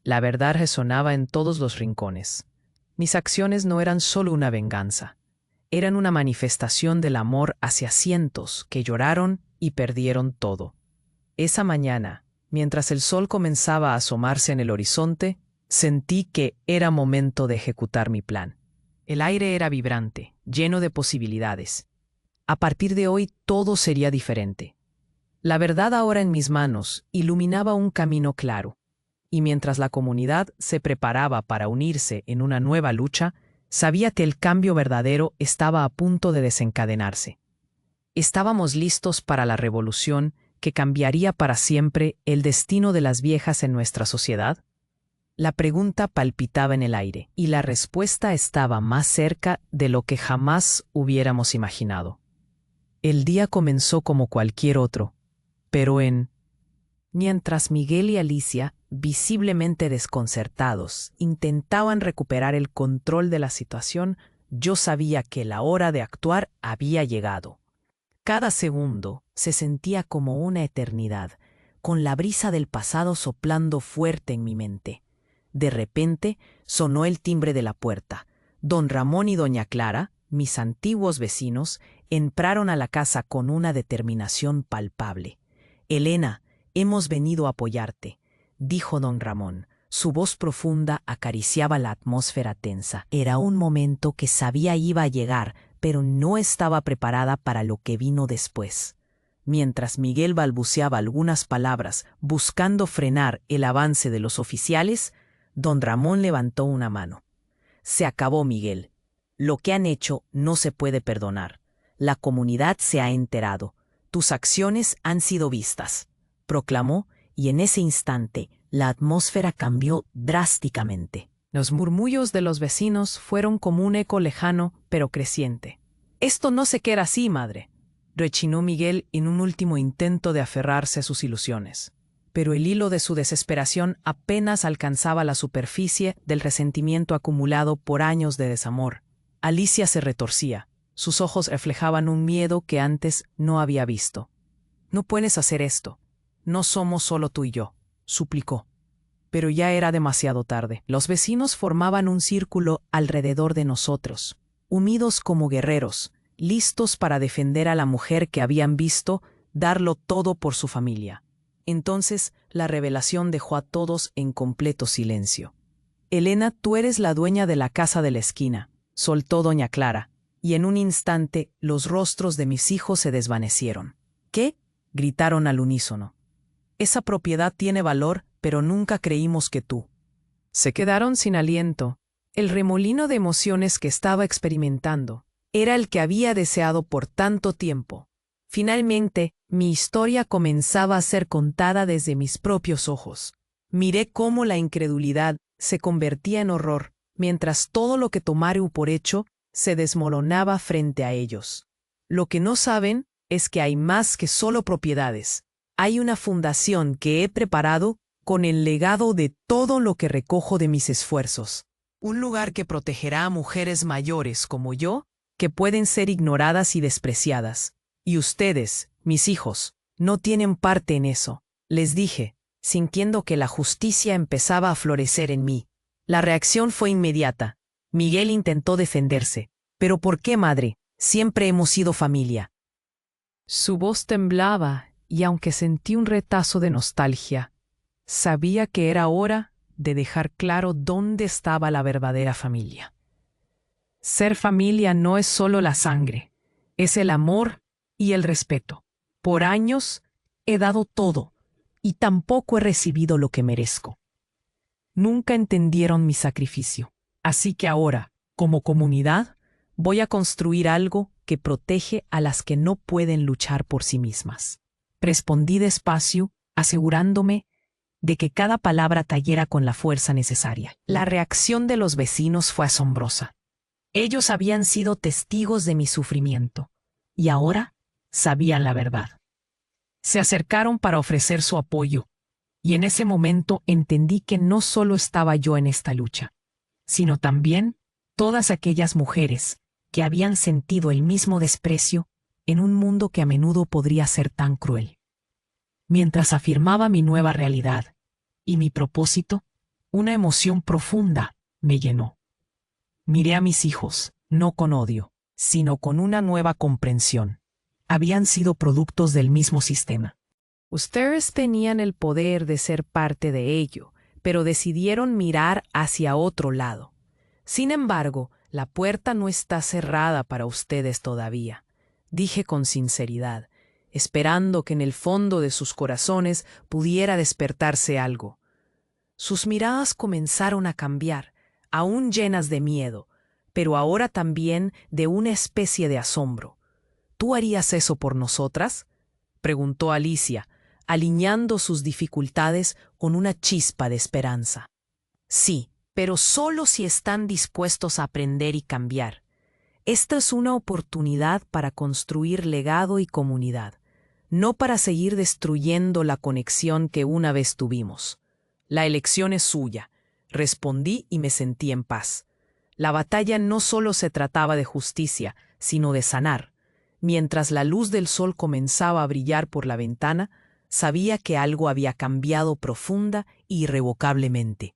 La verdad resonaba en todos los rincones. Mis acciones no eran solo una venganza, eran una manifestación del amor hacia cientos que lloraron y perdieron todo. Esa mañana, mientras el sol comenzaba a asomarse en el horizonte, sentí que era momento de ejecutar mi plan. El aire era vibrante, lleno de posibilidades. A partir de hoy todo sería diferente. La verdad ahora en mis manos iluminaba un camino claro, y mientras la comunidad se preparaba para unirse en una nueva lucha, sabía que el cambio verdadero estaba a punto de desencadenarse. Estábamos listos para la revolución que cambiaría para siempre el destino de las viejas en nuestra sociedad. La pregunta palpitaba en el aire, y la respuesta estaba más cerca de lo que jamás hubiéramos imaginado. El día comenzó como cualquier otro, pero mientras Miguel y Alicia, visiblemente desconcertados, intentaban recuperar el control de la situación, yo sabía que la hora de actuar había llegado. Cada segundo se sentía como una eternidad, con la brisa del pasado soplando fuerte en mi mente. De repente sonó el timbre de la puerta. Don Ramón y doña Clara, mis antiguos vecinos, entraron a la casa con una determinación palpable. «Elena, Hemos venido a apoyarte, dijo don Ramón. Su voz profunda acariciaba la atmósfera tensa. Era un momento que sabía iba a llegar, pero no estaba preparada para lo que vino después. Mientras Miguel balbuceaba algunas palabras, buscando frenar el avance de los oficiales, don Ramón levantó una mano. Se acabó, Miguel. Lo que han hecho no se puede perdonar. La comunidad se ha enterado. Tus acciones han sido vistas, proclamó, y en ese instante la atmósfera cambió drásticamente. Los murmullos de los vecinos fueron como un eco lejano, pero creciente. Esto no se queda así, madre, rechinó Miguel en un último intento de aferrarse a sus ilusiones. Pero el hilo de su desesperación apenas alcanzaba la superficie del resentimiento acumulado por años de desamor. Alicia se retorcía. Sus ojos reflejaban un miedo que antes no había visto. No puedes hacer esto. No somos solo tú y yo, suplicó. Pero ya era demasiado tarde. Los vecinos formaban un círculo alrededor de nosotros, unidos como guerreros, listos para defender a la mujer que habían visto darlo todo por su familia. Entonces la revelación dejó a todos en completo silencio. Elena, tú eres la dueña de la casa de la esquina, soltó doña Clara, y en un instante los rostros de mis hijos se desvanecieron. ¿Qué? Gritaron al unísono. Esa propiedad tiene valor, pero nunca creímos que tú. Se quedaron sin aliento. El remolino de emociones que estaba experimentando era el que había deseado por tanto tiempo. Finalmente, mi historia comenzaba a ser contada desde mis propios ojos. Miré cómo la incredulidad se convertía en horror, mientras todo lo que tomaron por hecho se desmoronaba frente a ellos. Lo que no saben es que hay más que solo propiedades. Hay una fundación que he preparado con el legado de todo lo que recojo de mis esfuerzos. Un lugar que protegerá a mujeres mayores como yo, que pueden ser ignoradas y despreciadas. Y ustedes, mis hijos, no tienen parte en eso, les dije, sintiendo que la justicia empezaba a florecer en mí. La reacción fue inmediata. Miguel intentó defenderse. ¿Pero por qué, madre? Siempre hemos sido familia. Su voz temblaba, y aunque sentí un retazo de nostalgia, sabía que era hora de dejar claro dónde estaba la verdadera familia. Ser familia no es solo la sangre, es el amor y el respeto. Por años he dado todo, y tampoco he recibido lo que merezco. Nunca entendieron mi sacrificio, así que ahora, como comunidad, voy a construir algo que protege a las que no pueden luchar por sí mismas. Respondí despacio, asegurándome de que cada palabra cayera con la fuerza necesaria. La reacción de los vecinos fue asombrosa. Ellos habían sido testigos de mi sufrimiento, y ahora sabían la verdad. Se acercaron para ofrecer su apoyo, y en ese momento entendí que no solo estaba yo en esta lucha, sino también todas aquellas mujeres que habían sentido el mismo desprecio en un mundo que a menudo podría ser tan cruel. Mientras afirmaba mi nueva realidad y mi propósito, una emoción profunda me llenó. Miré a mis hijos, no con odio, sino con una nueva comprensión. Habían sido productos del mismo sistema. Ustedes tenían el poder de ser parte de ello, pero decidieron mirar hacia otro lado. Sin embargo, la puerta no está cerrada para ustedes todavía, dije con sinceridad, esperando que en el fondo de sus corazones pudiera despertarse algo. Sus miradas comenzaron a cambiar, aún llenas de miedo, pero ahora también de una especie de asombro. ¿Tú harías eso por nosotras?, preguntó Alicia, alineando sus dificultades con una chispa de esperanza. Sí, pero solo si están dispuestos a aprender y cambiar. Esta es una oportunidad para construir legado y comunidad, no para seguir destruyendo la conexión que una vez tuvimos. La elección es suya, respondí y me sentí en paz. La batalla no solo se trataba de justicia, sino de sanar. Mientras la luz del sol comenzaba a brillar por la ventana, sabía que algo había cambiado profunda e irrevocablemente.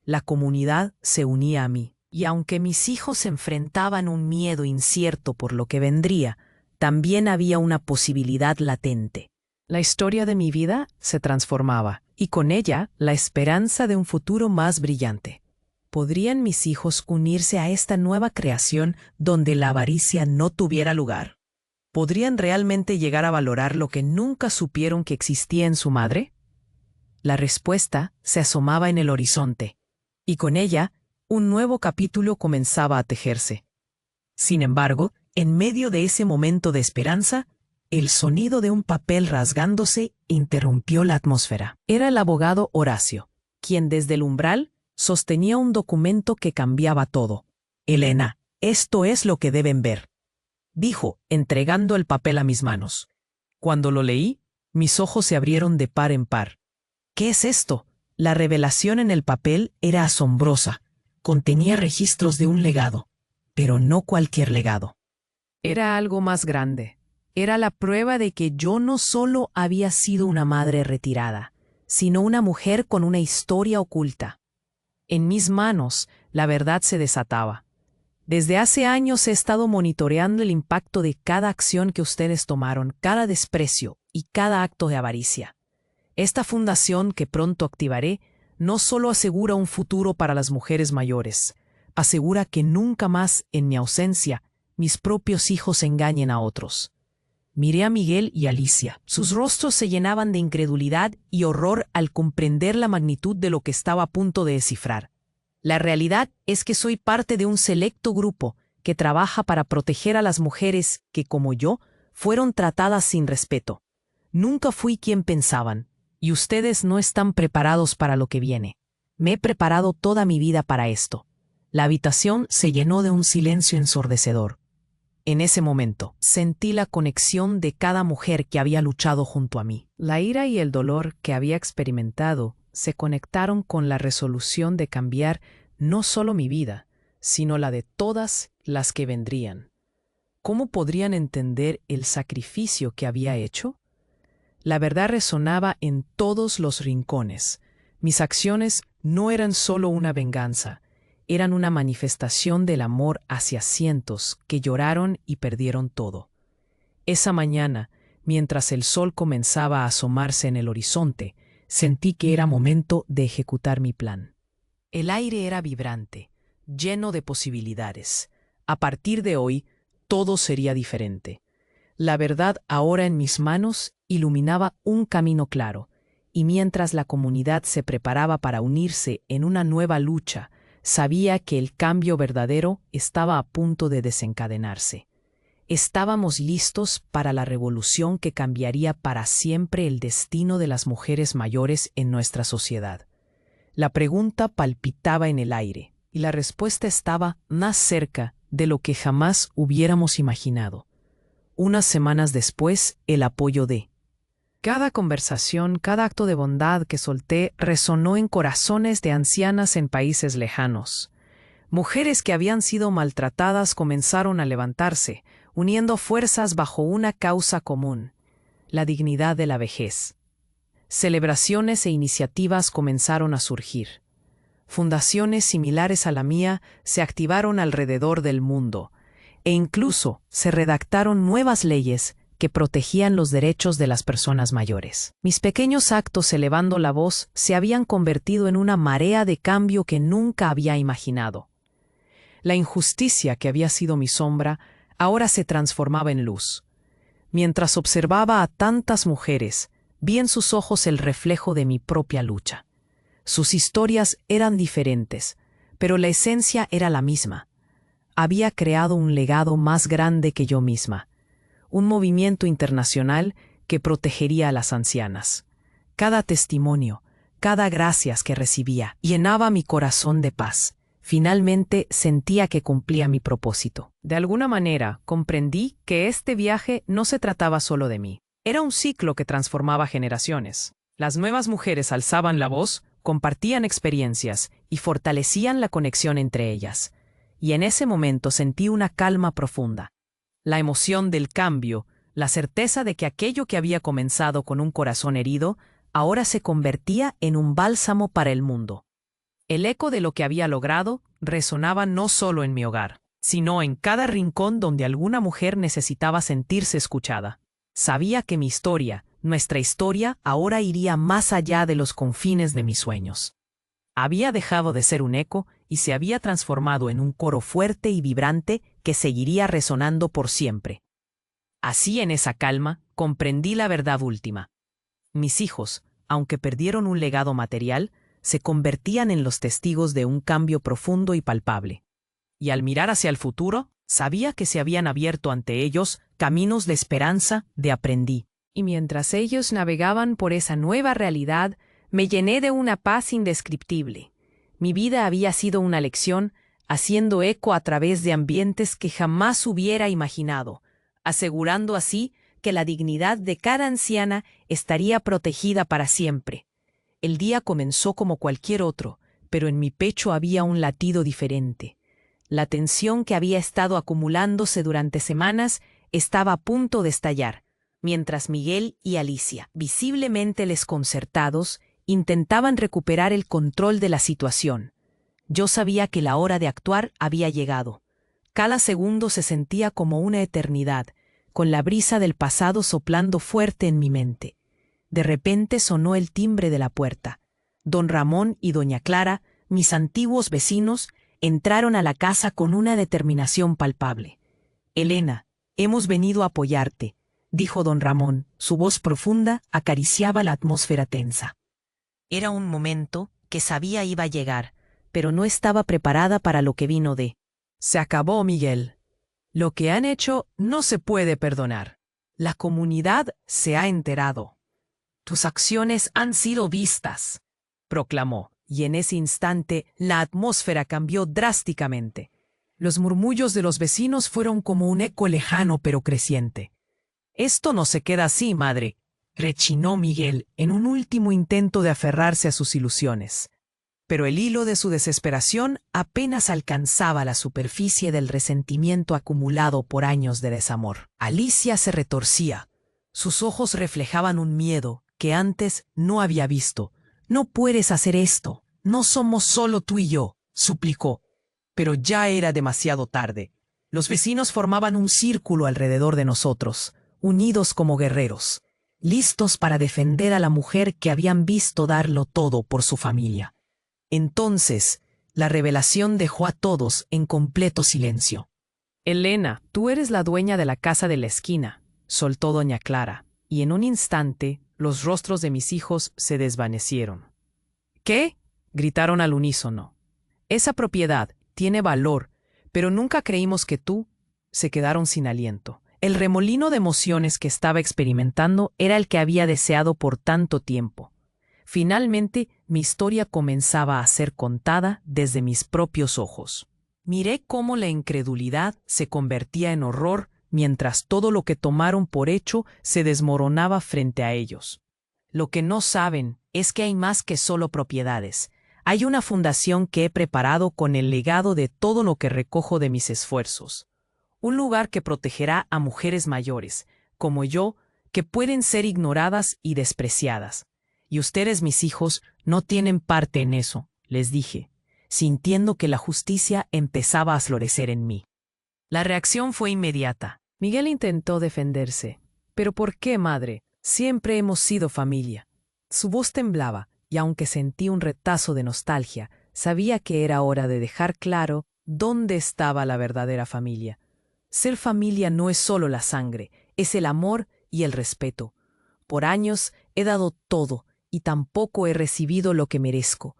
La comunidad se unía a mí, y aunque mis hijos enfrentaban un miedo incierto por lo que vendría, también había una posibilidad latente. La historia de mi vida se transformaba, y con ella la esperanza de un futuro más brillante. ¿Podrían mis hijos unirse a esta nueva creación donde la avaricia no tuviera lugar? ¿Podrían realmente llegar a valorar lo que nunca supieron que existía en su madre? La respuesta se asomaba en el horizonte, y con ella un nuevo capítulo comenzaba a tejerse. Sin embargo, en medio de ese momento de esperanza, el sonido de un papel rasgándose interrumpió la atmósfera. Era el abogado Horacio, quien desde el umbral sostenía un documento que cambiaba todo. «Elena, esto es lo que deben ver», dijo, entregando el papel a mis manos. Cuando lo leí, mis ojos se abrieron de par en par. ¿Qué es esto? La revelación en el papel era asombrosa. Contenía registros de un legado, pero no cualquier legado. Era algo más grande. Era la prueba de que yo no solo había sido una madre retirada, sino una mujer con una historia oculta. En mis manos, la verdad se desataba. Desde hace años he estado monitoreando el impacto de cada acción que ustedes tomaron, cada desprecio y cada acto de avaricia. Esta fundación que pronto activaré no solo asegura un futuro para las mujeres mayores, asegura que nunca más, en mi ausencia, mis propios hijos engañen a otros. Miré a Miguel y Alicia. Sus rostros se llenaban de incredulidad y horror al comprender la magnitud de lo que estaba a punto de descifrar. La realidad es que soy parte de un selecto grupo que trabaja para proteger a las mujeres que, como yo, fueron tratadas sin respeto. Nunca fui quien pensaban, y ustedes no están preparados para lo que viene. Me he preparado toda mi vida para esto. La habitación se llenó de un silencio ensordecedor. En ese momento, sentí la conexión de cada mujer que había luchado junto a mí. La ira y el dolor que había experimentado se conectaron con la resolución de cambiar no solo mi vida, sino la de todas las que vendrían. ¿Cómo podrían entender el sacrificio que había hecho? La verdad resonaba en todos los rincones. Mis acciones no eran solo una venganza, eran una manifestación del amor hacia cientos que lloraron y perdieron todo. Esa mañana, mientras el sol comenzaba a asomarse en el horizonte, sentí que era momento de ejecutar mi plan. El aire era vibrante, lleno de posibilidades. A partir de hoy, todo sería diferente. La verdad ahora en mis manos iluminaba un camino claro, y mientras la comunidad se preparaba para unirse en una nueva lucha, sabía que el cambio verdadero estaba a punto de desencadenarse. Estábamos listos para la revolución que cambiaría para siempre el destino de las mujeres mayores en nuestra sociedad. La pregunta palpitaba en el aire, y la respuesta estaba más cerca de lo que jamás hubiéramos imaginado. Unas semanas después, el apoyo de cada conversación, cada acto de bondad que solté resonó en corazones de ancianas en países lejanos. Mujeres que habían sido maltratadas comenzaron a levantarse, uniendo fuerzas bajo una causa común: la dignidad de la vejez. Celebraciones e iniciativas comenzaron a surgir. Fundaciones similares a la mía se activaron alrededor del mundo, e incluso se redactaron nuevas leyes que protegían los derechos de las personas mayores. Mis pequeños actos elevando la voz se habían convertido en una marea de cambio que nunca había imaginado. La injusticia que había sido mi sombra ahora se transformaba en luz. Mientras observaba a tantas mujeres, vi en sus ojos el reflejo de mi propia lucha. Sus historias eran diferentes, pero la esencia era la misma. Había creado un legado más grande que yo misma, un movimiento internacional que protegería a las ancianas. Cada testimonio, cada gracias que recibía, llenaba mi corazón de paz. Finalmente sentía que cumplía mi propósito. De alguna manera, comprendí que este viaje no se trataba solo de mí. Era un ciclo que transformaba generaciones. Las nuevas mujeres alzaban la voz, compartían experiencias y fortalecían la conexión entre ellas. Y en ese momento sentí una calma profunda. La emoción del cambio, la certeza de que aquello que había comenzado con un corazón herido, ahora se convertía en un bálsamo para el mundo. El eco de lo que había logrado resonaba no solo en mi hogar, sino en cada rincón donde alguna mujer necesitaba sentirse escuchada. Sabía que mi historia, Nuestra historia ahora iría más allá de los confines de mis sueños. Había dejado de ser un eco y se había transformado en un coro fuerte y vibrante que seguiría resonando por siempre. Así, en esa calma, comprendí la verdad última. Mis hijos, aunque perdieron un legado material, se convertían en los testigos de un cambio profundo y palpable. Y al mirar hacia el futuro, sabía que se habían abierto ante ellos caminos de esperanza, de aprendiz. Y mientras ellos navegaban por esa nueva realidad, me llené de una paz indescriptible. Mi vida había sido una lección, haciendo eco a través de ambientes que jamás hubiera imaginado, asegurando así que la dignidad de cada anciana estaría protegida para siempre. El día comenzó como cualquier otro, pero en mi pecho había un latido diferente. La tensión que había estado acumulándose durante semanas estaba a punto de estallar, mientras Miguel y Alicia, visiblemente desconcertados, intentaban recuperar el control de la situación. Yo sabía que la hora de actuar había llegado. Cada segundo se sentía como una eternidad, con la brisa del pasado soplando fuerte en mi mente. De repente sonó el timbre de la puerta. Don Ramón y doña Clara, mis antiguos vecinos, entraron a la casa con una determinación palpable. «Elena, hemos venido a apoyarte», dijo don Ramón. Su voz profunda acariciaba la atmósfera tensa. Era un momento que sabía iba a llegar, pero no estaba preparada para lo que vino de. «Se acabó, Miguel. Lo que han hecho no se puede perdonar. La comunidad se ha enterado. Tus acciones han sido vistas», proclamó, y en ese instante la atmósfera cambió drásticamente. Los murmullos de los vecinos fueron como un eco lejano pero creciente. «Esto no se queda así, madre», rechinó Miguel en un último intento de aferrarse a sus ilusiones. Pero el hilo de su desesperación apenas alcanzaba la superficie del resentimiento acumulado por años de desamor. Alicia se retorcía. Sus ojos reflejaban un miedo que antes no había visto. «No puedes hacer esto. No somos solo tú y yo», suplicó. Pero ya era demasiado tarde. Los vecinos formaban un círculo alrededor de nosotros, unidos como guerreros, listos para defender a la mujer que habían visto darlo todo por su familia. Entonces, la revelación dejó a todos en completo silencio. «Elena, tú eres la dueña de la casa de la esquina», soltó doña Clara, y en un instante los rostros de mis hijos se desvanecieron. «¿Qué?», gritaron al unísono. «Esa propiedad tiene valor, pero nunca creímos que tú». Se quedaron sin aliento. El remolino de emociones que estaba experimentando era el que había deseado por tanto tiempo. Finalmente, mi historia comenzaba a ser contada desde mis propios ojos. Miré cómo la incredulidad se convertía en horror mientras todo lo que tomaron por hecho se desmoronaba frente a ellos. Lo que no saben es que hay más que solo propiedades. Hay una fundación que he preparado con el legado de todo lo que recojo de mis esfuerzos. Un lugar que protegerá a mujeres mayores, como yo, que pueden ser ignoradas y despreciadas. Y ustedes, mis hijos, no tienen parte en eso», les dije, sintiendo que la justicia empezaba a florecer en mí. La reacción fue inmediata. Miguel intentó defenderse. «¿Pero por qué, madre? Siempre hemos sido familia». Su voz temblaba, y aunque sentí un retazo de nostalgia, sabía que era hora de dejar claro dónde estaba la verdadera familia. Ser familia no es solo la sangre, es el amor y el respeto. Por años he dado todo y tampoco he recibido lo que merezco.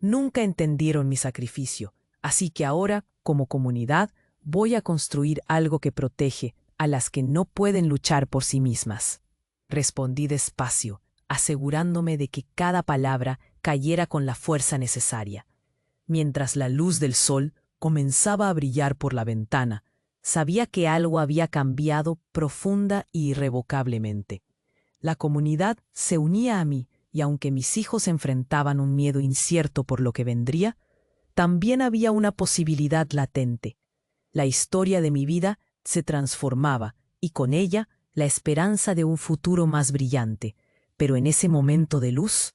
Nunca entendieron mi sacrificio, así que ahora, como comunidad, voy a construir algo que protege a las que no pueden luchar por sí mismas. Respondí despacio, asegurándome de que cada palabra cayera con la fuerza necesaria. Mientras la luz del sol comenzaba a brillar por la ventana, sabía que algo había cambiado profunda e irrevocablemente. La comunidad se unía a mí, y aunque mis hijos enfrentaban un miedo incierto por lo que vendría, también había una posibilidad latente. La historia de mi vida se transformaba, y con ella la esperanza de un futuro más brillante. Pero en ese momento de luz,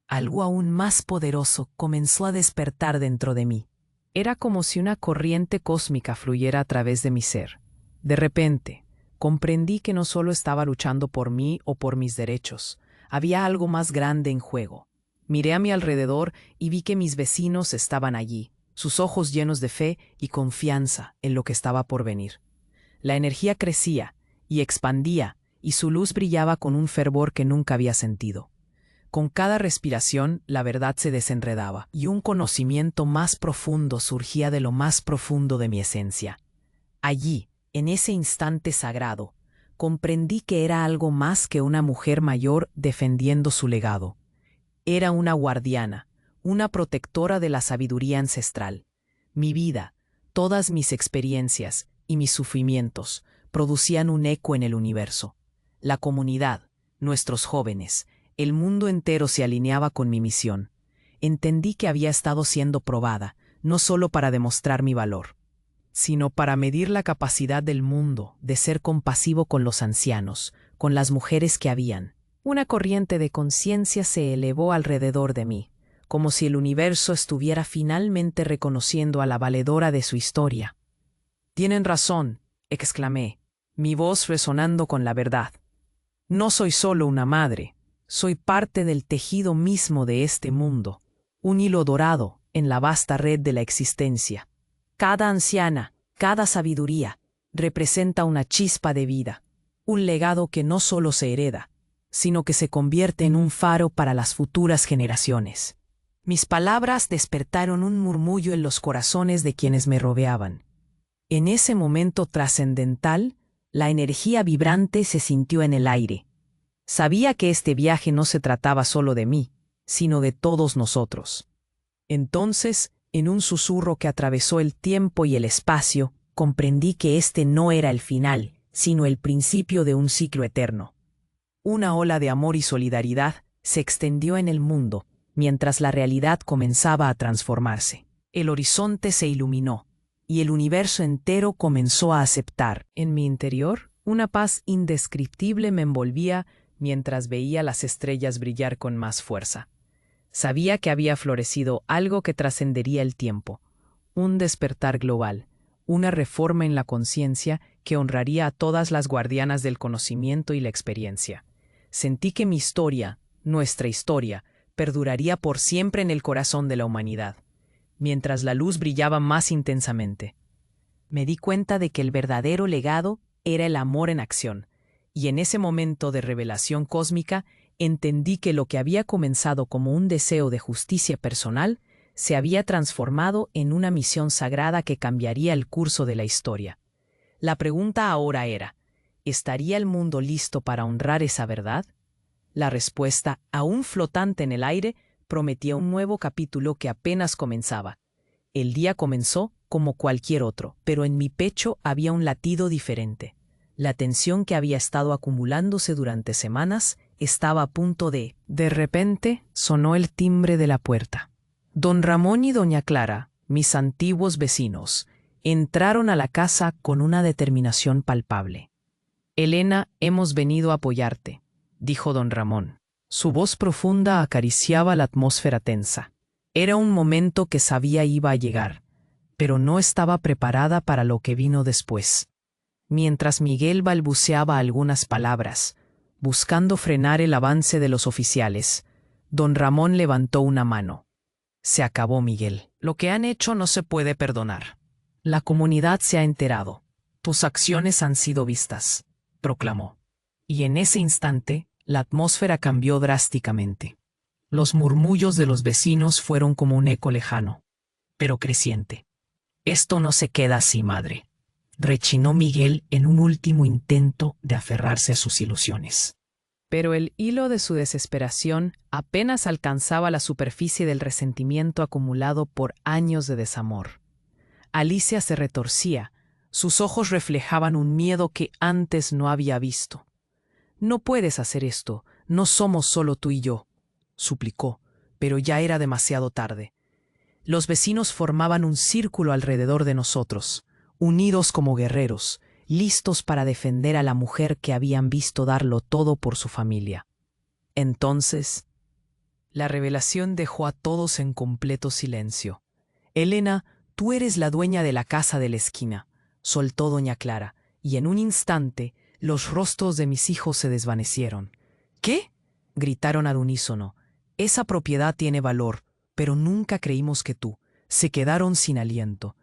algo aún más poderoso comenzó a despertar dentro de mí. Era como si una corriente cósmica fluyera a través de mi ser. De repente, Comprendí que no solo estaba luchando por mí o por mis derechos, había algo más grande en juego. Miré a mi alrededor y vi que mis vecinos estaban allí, sus ojos llenos de fe y confianza en lo que estaba por venir. La energía crecía y expandía, y su luz brillaba con un fervor que nunca había sentido. Con cada respiración, la verdad se desenredaba, y un conocimiento más profundo surgía de lo más profundo de mi esencia. Allí, en ese instante sagrado, comprendí que era algo más que una mujer mayor defendiendo su legado. Era una guardiana, una protectora de la sabiduría ancestral. Mi vida, todas mis experiencias y mis sufrimientos producían un eco en el universo. La comunidad, nuestros jóvenes, el mundo entero se alineaba con mi misión. Entendí que había estado siendo probada, no solo para demostrar mi valor, sino para medir la capacidad del mundo de ser compasivo con los ancianos, con las mujeres que habían. Una corriente de conciencia se elevó alrededor de mí, como si el universo estuviera finalmente reconociendo a la valedora de su historia. «Tienen razón», exclamé, mi voz resonando con la verdad. «No soy solo una madre, soy parte del tejido mismo de este mundo, un hilo dorado en la vasta red de la existencia. Cada anciana, cada sabiduría, representa una chispa de vida, un legado que no solo se hereda, sino que se convierte en un faro para las futuras generaciones». Mis palabras despertaron un murmullo en los corazones de quienes me rodeaban. En ese momento trascendental, la energía vibrante se sintió en el aire. Sabía que este viaje no se trataba solo de mí, sino de todos nosotros. Entonces, en un susurro que atravesó el tiempo y el espacio, comprendí que este no era el final, sino el principio de un ciclo eterno. Una ola de amor y solidaridad se extendió en el mundo, mientras la realidad comenzaba a transformarse. El horizonte se iluminó, y el universo entero comenzó a aceptar. En mi interior, una paz indescriptible me envolvía mientras veía las estrellas brillar con más fuerza. Sabía que había florecido algo que trascendería el tiempo, un despertar global, una reforma en la conciencia que honraría a todas las guardianas del conocimiento y la experiencia. Sentí que mi historia, nuestra historia, perduraría por siempre en el corazón de la humanidad, mientras la luz brillaba más intensamente. Me di cuenta de que el verdadero legado era el amor en acción, y en ese momento de revelación cósmica entendí que lo que había comenzado como un deseo de justicia personal se había transformado en una misión sagrada que cambiaría el curso de la historia. La pregunta ahora era, ¿estaría el mundo listo para honrar esa verdad? La respuesta, aún flotante en el aire, prometía un nuevo capítulo que apenas comenzaba. El día comenzó como cualquier otro, pero en mi pecho había un latido diferente. La tensión que había estado acumulándose durante semanas estaba a punto de... De repente sonó el timbre de la puerta. Don Ramón y doña Clara, mis antiguos vecinos, entraron a la casa con una determinación palpable. «Elena, hemos venido a apoyarte», dijo don Ramón. Su voz profunda acariciaba la atmósfera tensa. Era un momento que sabía iba a llegar, pero no estaba preparada para lo que vino después. Mientras Miguel balbuceaba algunas palabras, buscando frenar el avance de los oficiales, don Ramón levantó una mano. «Se acabó, Miguel. Lo que han hecho no se puede perdonar. La comunidad se ha enterado. Tus acciones han sido vistas», proclamó. Y en ese instante, la atmósfera cambió drásticamente. Los murmullos de los vecinos fueron como un eco lejano, pero creciente. «Esto no se queda así, madre», rechinó Miguel en un último intento de aferrarse a sus ilusiones. Pero el hilo de su desesperación apenas alcanzaba la superficie del resentimiento acumulado por años de desamor. Alicia se retorcía, sus ojos reflejaban un miedo que antes no había visto. «No puedes hacer esto, no somos solo tú y yo», suplicó, pero ya era demasiado tarde. Los vecinos formaban un círculo alrededor de nosotros, unidos como guerreros, listos para defender a la mujer que habían visto darlo todo por su familia. Entonces, la revelación dejó a todos en completo silencio. «Elena, tú eres la dueña de la casa de la esquina», soltó doña Clara, y en un instante Los rostros de mis hijos se desvanecieron. ¿Qué? Gritaron al unísono. Esa propiedad tiene valor, pero nunca creímos que tú. Se quedaron sin aliento.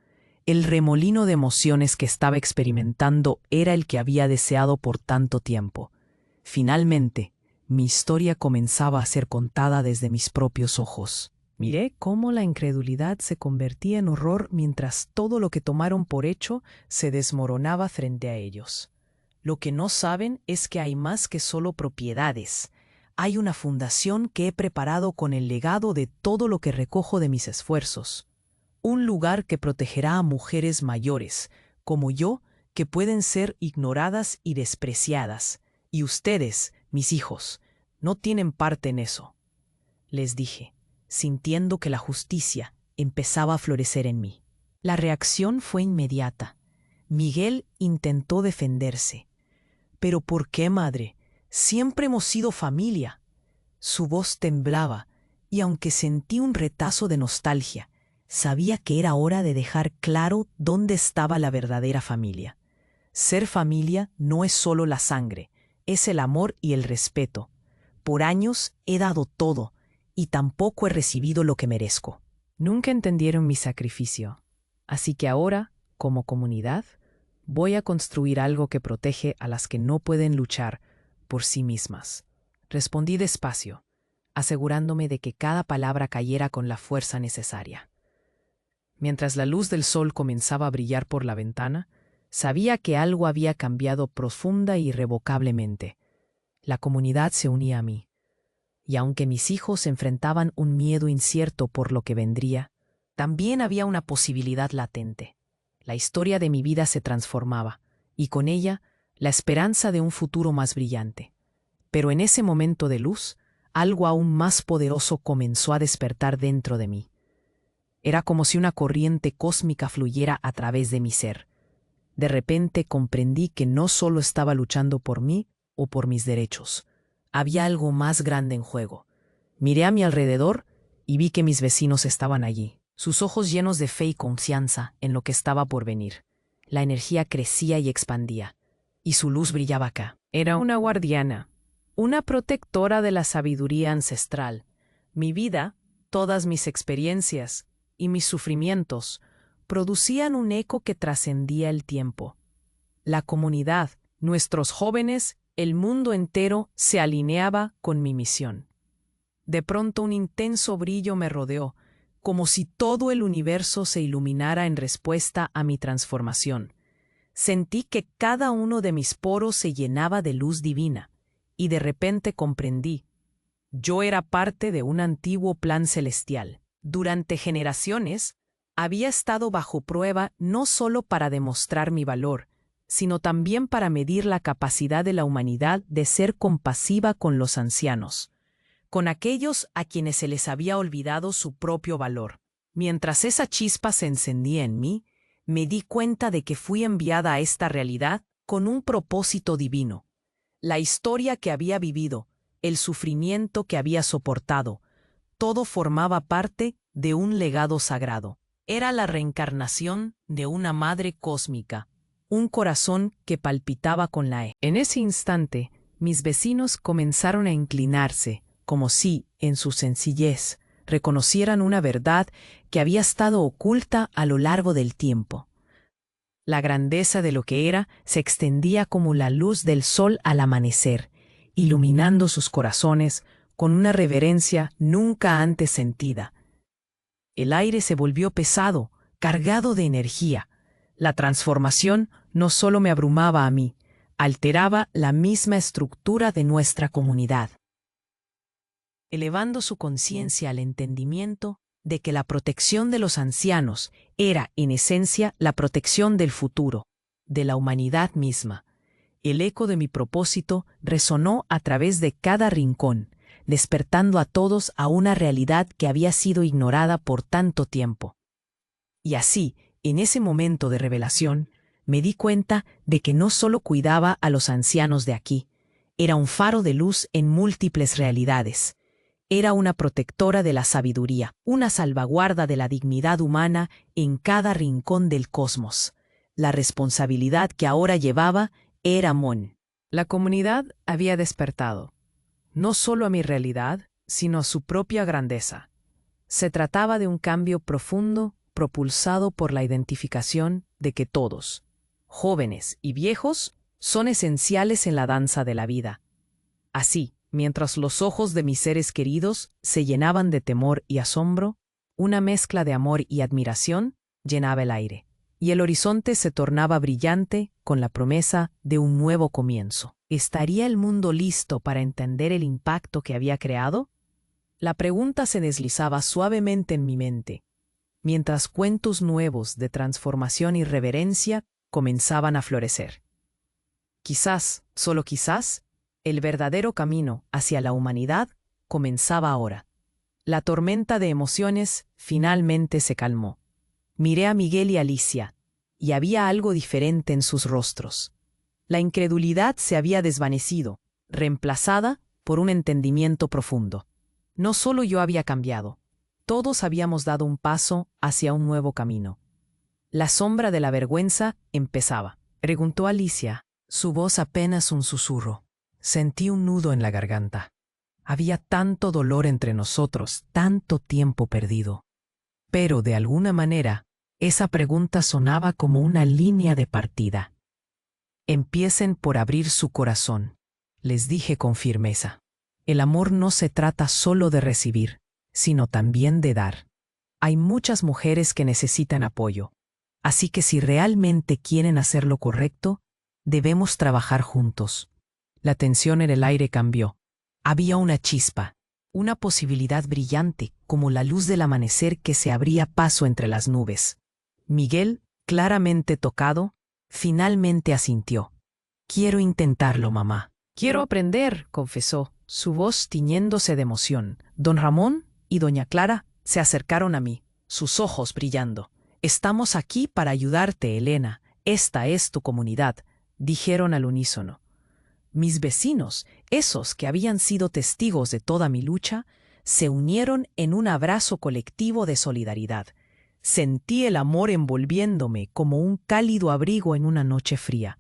El remolino de emociones que estaba experimentando era el que había deseado por tanto tiempo. Finalmente, mi historia comenzaba a ser contada desde mis propios ojos. Miré cómo la incredulidad se convertía en horror mientras todo lo que tomaron por hecho se desmoronaba frente a ellos. Lo que no saben es que hay más que solo propiedades. Hay una fundación que he preparado con el legado de todo lo que recojo de mis esfuerzos. Un lugar que protegerá a mujeres mayores, como yo, que pueden ser ignoradas y despreciadas. Y ustedes, mis hijos, no tienen parte en eso. Les dije, sintiendo que la justicia empezaba a florecer en mí. La reacción fue inmediata. Miguel intentó defenderse. «¿Pero por qué, madre? Siempre hemos sido familia». Su voz temblaba, y aunque sentí un retazo de nostalgia, sabía que era hora de dejar claro dónde estaba la verdadera familia. Ser familia no es solo la sangre, es el amor y el respeto. Por años he dado todo, y tampoco he recibido lo que merezco. Nunca entendieron mi sacrificio, así que ahora, como comunidad, voy a construir algo que protege a las que no pueden luchar por sí mismas. Respondí despacio, asegurándome de que cada palabra cayera con la fuerza necesaria. Mientras la luz del sol comenzaba a brillar por la ventana, sabía que algo había cambiado profunda e irrevocablemente. La comunidad se unía a mí. Y aunque mis hijos enfrentaban un miedo incierto por lo que vendría, también había una posibilidad latente. La historia de mi vida se transformaba, y con ella la esperanza de un futuro más brillante. Pero en ese momento de luz, algo aún más poderoso comenzó a despertar dentro de mí. Era como si una corriente cósmica fluyera a través de mi ser. De repente comprendí que no solo estaba luchando por mí o por mis derechos. Había algo más grande en juego. Miré a mi alrededor y vi que mis vecinos estaban allí, sus ojos llenos de fe y confianza en lo que estaba por venir. La energía crecía y expandía, y su luz brillaba acá. Era una guardiana, una protectora de la sabiduría ancestral. Mi vida, todas mis experiencias y mis sufrimientos producían un eco que trascendía el tiempo. La comunidad, nuestros jóvenes, el mundo entero se alineaba con mi misión. De pronto un intenso brillo me rodeó, como si todo el universo se iluminara en respuesta a mi transformación. Sentí que cada uno de mis poros se llenaba de luz divina, y de repente comprendí. Yo era parte de un antiguo plan celestial. Durante generaciones, había estado bajo prueba no solo para demostrar mi valor, sino también para medir la capacidad de la humanidad de ser compasiva con los ancianos, con aquellos a quienes se les había olvidado su propio valor. Mientras esa chispa se encendía en mí, me di cuenta de que fui enviada a esta realidad con un propósito divino. La historia que había vivido, el sufrimiento que había soportado, todo formaba parte de un legado sagrado. Era la reencarnación de una madre cósmica, un corazón que palpitaba con la E. En ese instante, mis vecinos comenzaron a inclinarse, como si, en su sencillez, reconocieran una verdad que había estado oculta a lo largo del tiempo. La grandeza de lo que era se extendía como la luz del sol al amanecer, iluminando sus corazones con una reverencia nunca antes sentida. El aire se volvió pesado, cargado de energía. La transformación no solo me abrumaba a mí, alteraba la misma estructura de nuestra comunidad, elevando su conciencia al entendimiento de que la protección de los ancianos era, en esencia, la protección del futuro, de la humanidad misma. El eco de mi propósito resonó a través de cada rincón, despertando a todos a una realidad que había sido ignorada por tanto tiempo. Y así, en ese momento de revelación, me di cuenta de que no solo cuidaba a los ancianos de aquí, era un faro de luz en múltiples realidades. Era una protectora de la sabiduría, una salvaguarda de la dignidad humana en cada rincón del cosmos. La responsabilidad que ahora llevaba era Mon. La comunidad había despertado, no solo a mi realidad, sino a su propia grandeza. Se trataba de un cambio profundo propulsado por la identificación de que todos, jóvenes y viejos, son esenciales en la danza de la vida. Así, mientras los ojos de mis seres queridos se llenaban de temor y asombro, una mezcla de amor y admiración llenaba el aire, y el horizonte se tornaba brillante con la promesa de un nuevo comienzo. ¿Estaría el mundo listo para entender el impacto que había creado? La pregunta se deslizaba suavemente en mi mente, mientras cuentos nuevos de transformación y reverencia comenzaban a florecer. Quizás, solo quizás, el verdadero camino hacia la humanidad comenzaba ahora. La tormenta de emociones finalmente se calmó. Miré a Miguel y Alicia, y había algo diferente en sus rostros. La incredulidad se había desvanecido, reemplazada por un entendimiento profundo. No solo yo había cambiado, todos habíamos dado un paso hacia un nuevo camino. La sombra de la vergüenza empezaba. Preguntó Alicia, su voz apenas un susurro. Sentí un nudo en la garganta. Había tanto dolor entre nosotros, tanto tiempo perdido. Pero, de alguna manera, esa pregunta sonaba como una línea de partida. Empiecen por abrir su corazón, les dije con firmeza. El amor no se trata solo de recibir, sino también de dar. Hay muchas mujeres que necesitan apoyo, así que si realmente quieren hacer lo correcto, debemos trabajar juntos. La tensión en el aire cambió. Había una chispa, una posibilidad brillante, como la luz del amanecer que se abría paso entre las nubes. Miguel, claramente tocado, finalmente asintió. Quiero intentarlo, mamá. Quiero aprender, confesó, su voz tiñéndose de emoción. Don Ramón y doña Clara se acercaron a mí, sus ojos brillando. Estamos aquí para ayudarte, Elena. Esta es tu comunidad, dijeron al unísono. Mis vecinos, esos que habían sido testigos de toda mi lucha, se unieron en un abrazo colectivo de solidaridad. Sentí el amor envolviéndome como un cálido abrigo en una noche fría.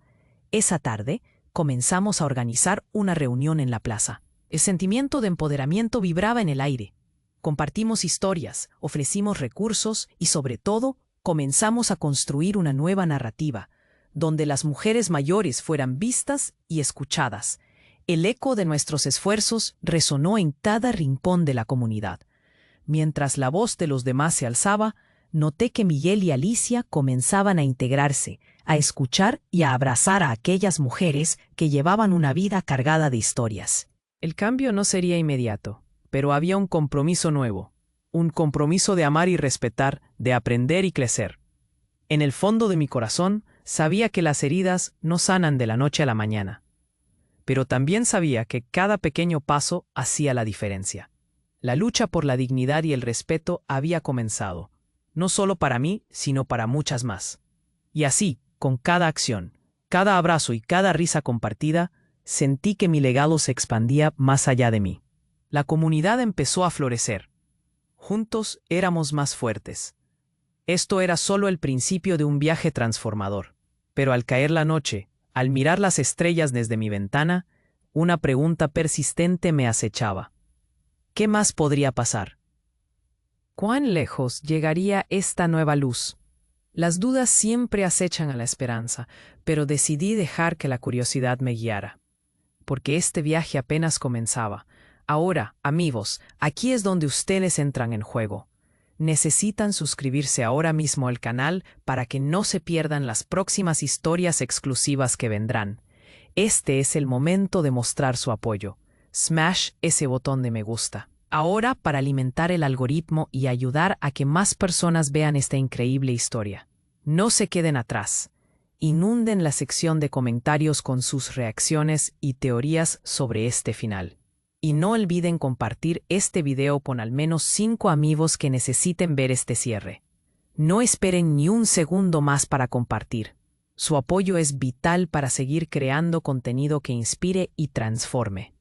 Esa tarde comenzamos a organizar una reunión en la plaza. El sentimiento de empoderamiento vibraba en el aire. Compartimos historias, ofrecimos recursos y, sobre todo, comenzamos a construir una nueva narrativa, donde las mujeres mayores fueran vistas y escuchadas. El eco de nuestros esfuerzos resonó en cada rincón de la comunidad. Mientras la voz de los demás se alzaba, noté que Miguel y Alicia comenzaban a integrarse, a escuchar y a abrazar a aquellas mujeres que llevaban una vida cargada de historias. El cambio no sería inmediato, pero había un compromiso nuevo, un compromiso de amar y respetar, de aprender y crecer. En el fondo de mi corazón sabía que las heridas no sanan de la noche a la mañana, pero también sabía que cada pequeño paso hacía la diferencia. La lucha por la dignidad y el respeto había comenzado, no solo para mí, sino para muchas más. Y así, con cada acción, cada abrazo y cada risa compartida, sentí que mi legado se expandía más allá de mí. La comunidad empezó a florecer. Juntos éramos más fuertes. Esto era solo el principio de un viaje transformador. Pero al caer la noche, al mirar las estrellas desde mi ventana, una pregunta persistente me acechaba. ¿Qué más podría pasar? ¿Cuán lejos llegaría esta nueva luz? Las dudas siempre acechan a la esperanza, pero decidí dejar que la curiosidad me guiara. Porque este viaje apenas comenzaba. Ahora, amigos, aquí es donde ustedes entran en juego. Necesitan suscribirse ahora mismo al canal para que no se pierdan las próximas historias exclusivas que vendrán. Este es el momento de mostrar su apoyo. Smash ese botón de me gusta. Ahora para alimentar el algoritmo y ayudar a que más personas vean esta increíble historia. No se queden atrás. Inunden la sección de comentarios con sus reacciones y teorías sobre este final. Y no olviden compartir este video con al menos 5 amigos que necesiten ver este cierre. No esperen ni un segundo más para compartir. Su apoyo es vital para seguir creando contenido que inspire y transforme.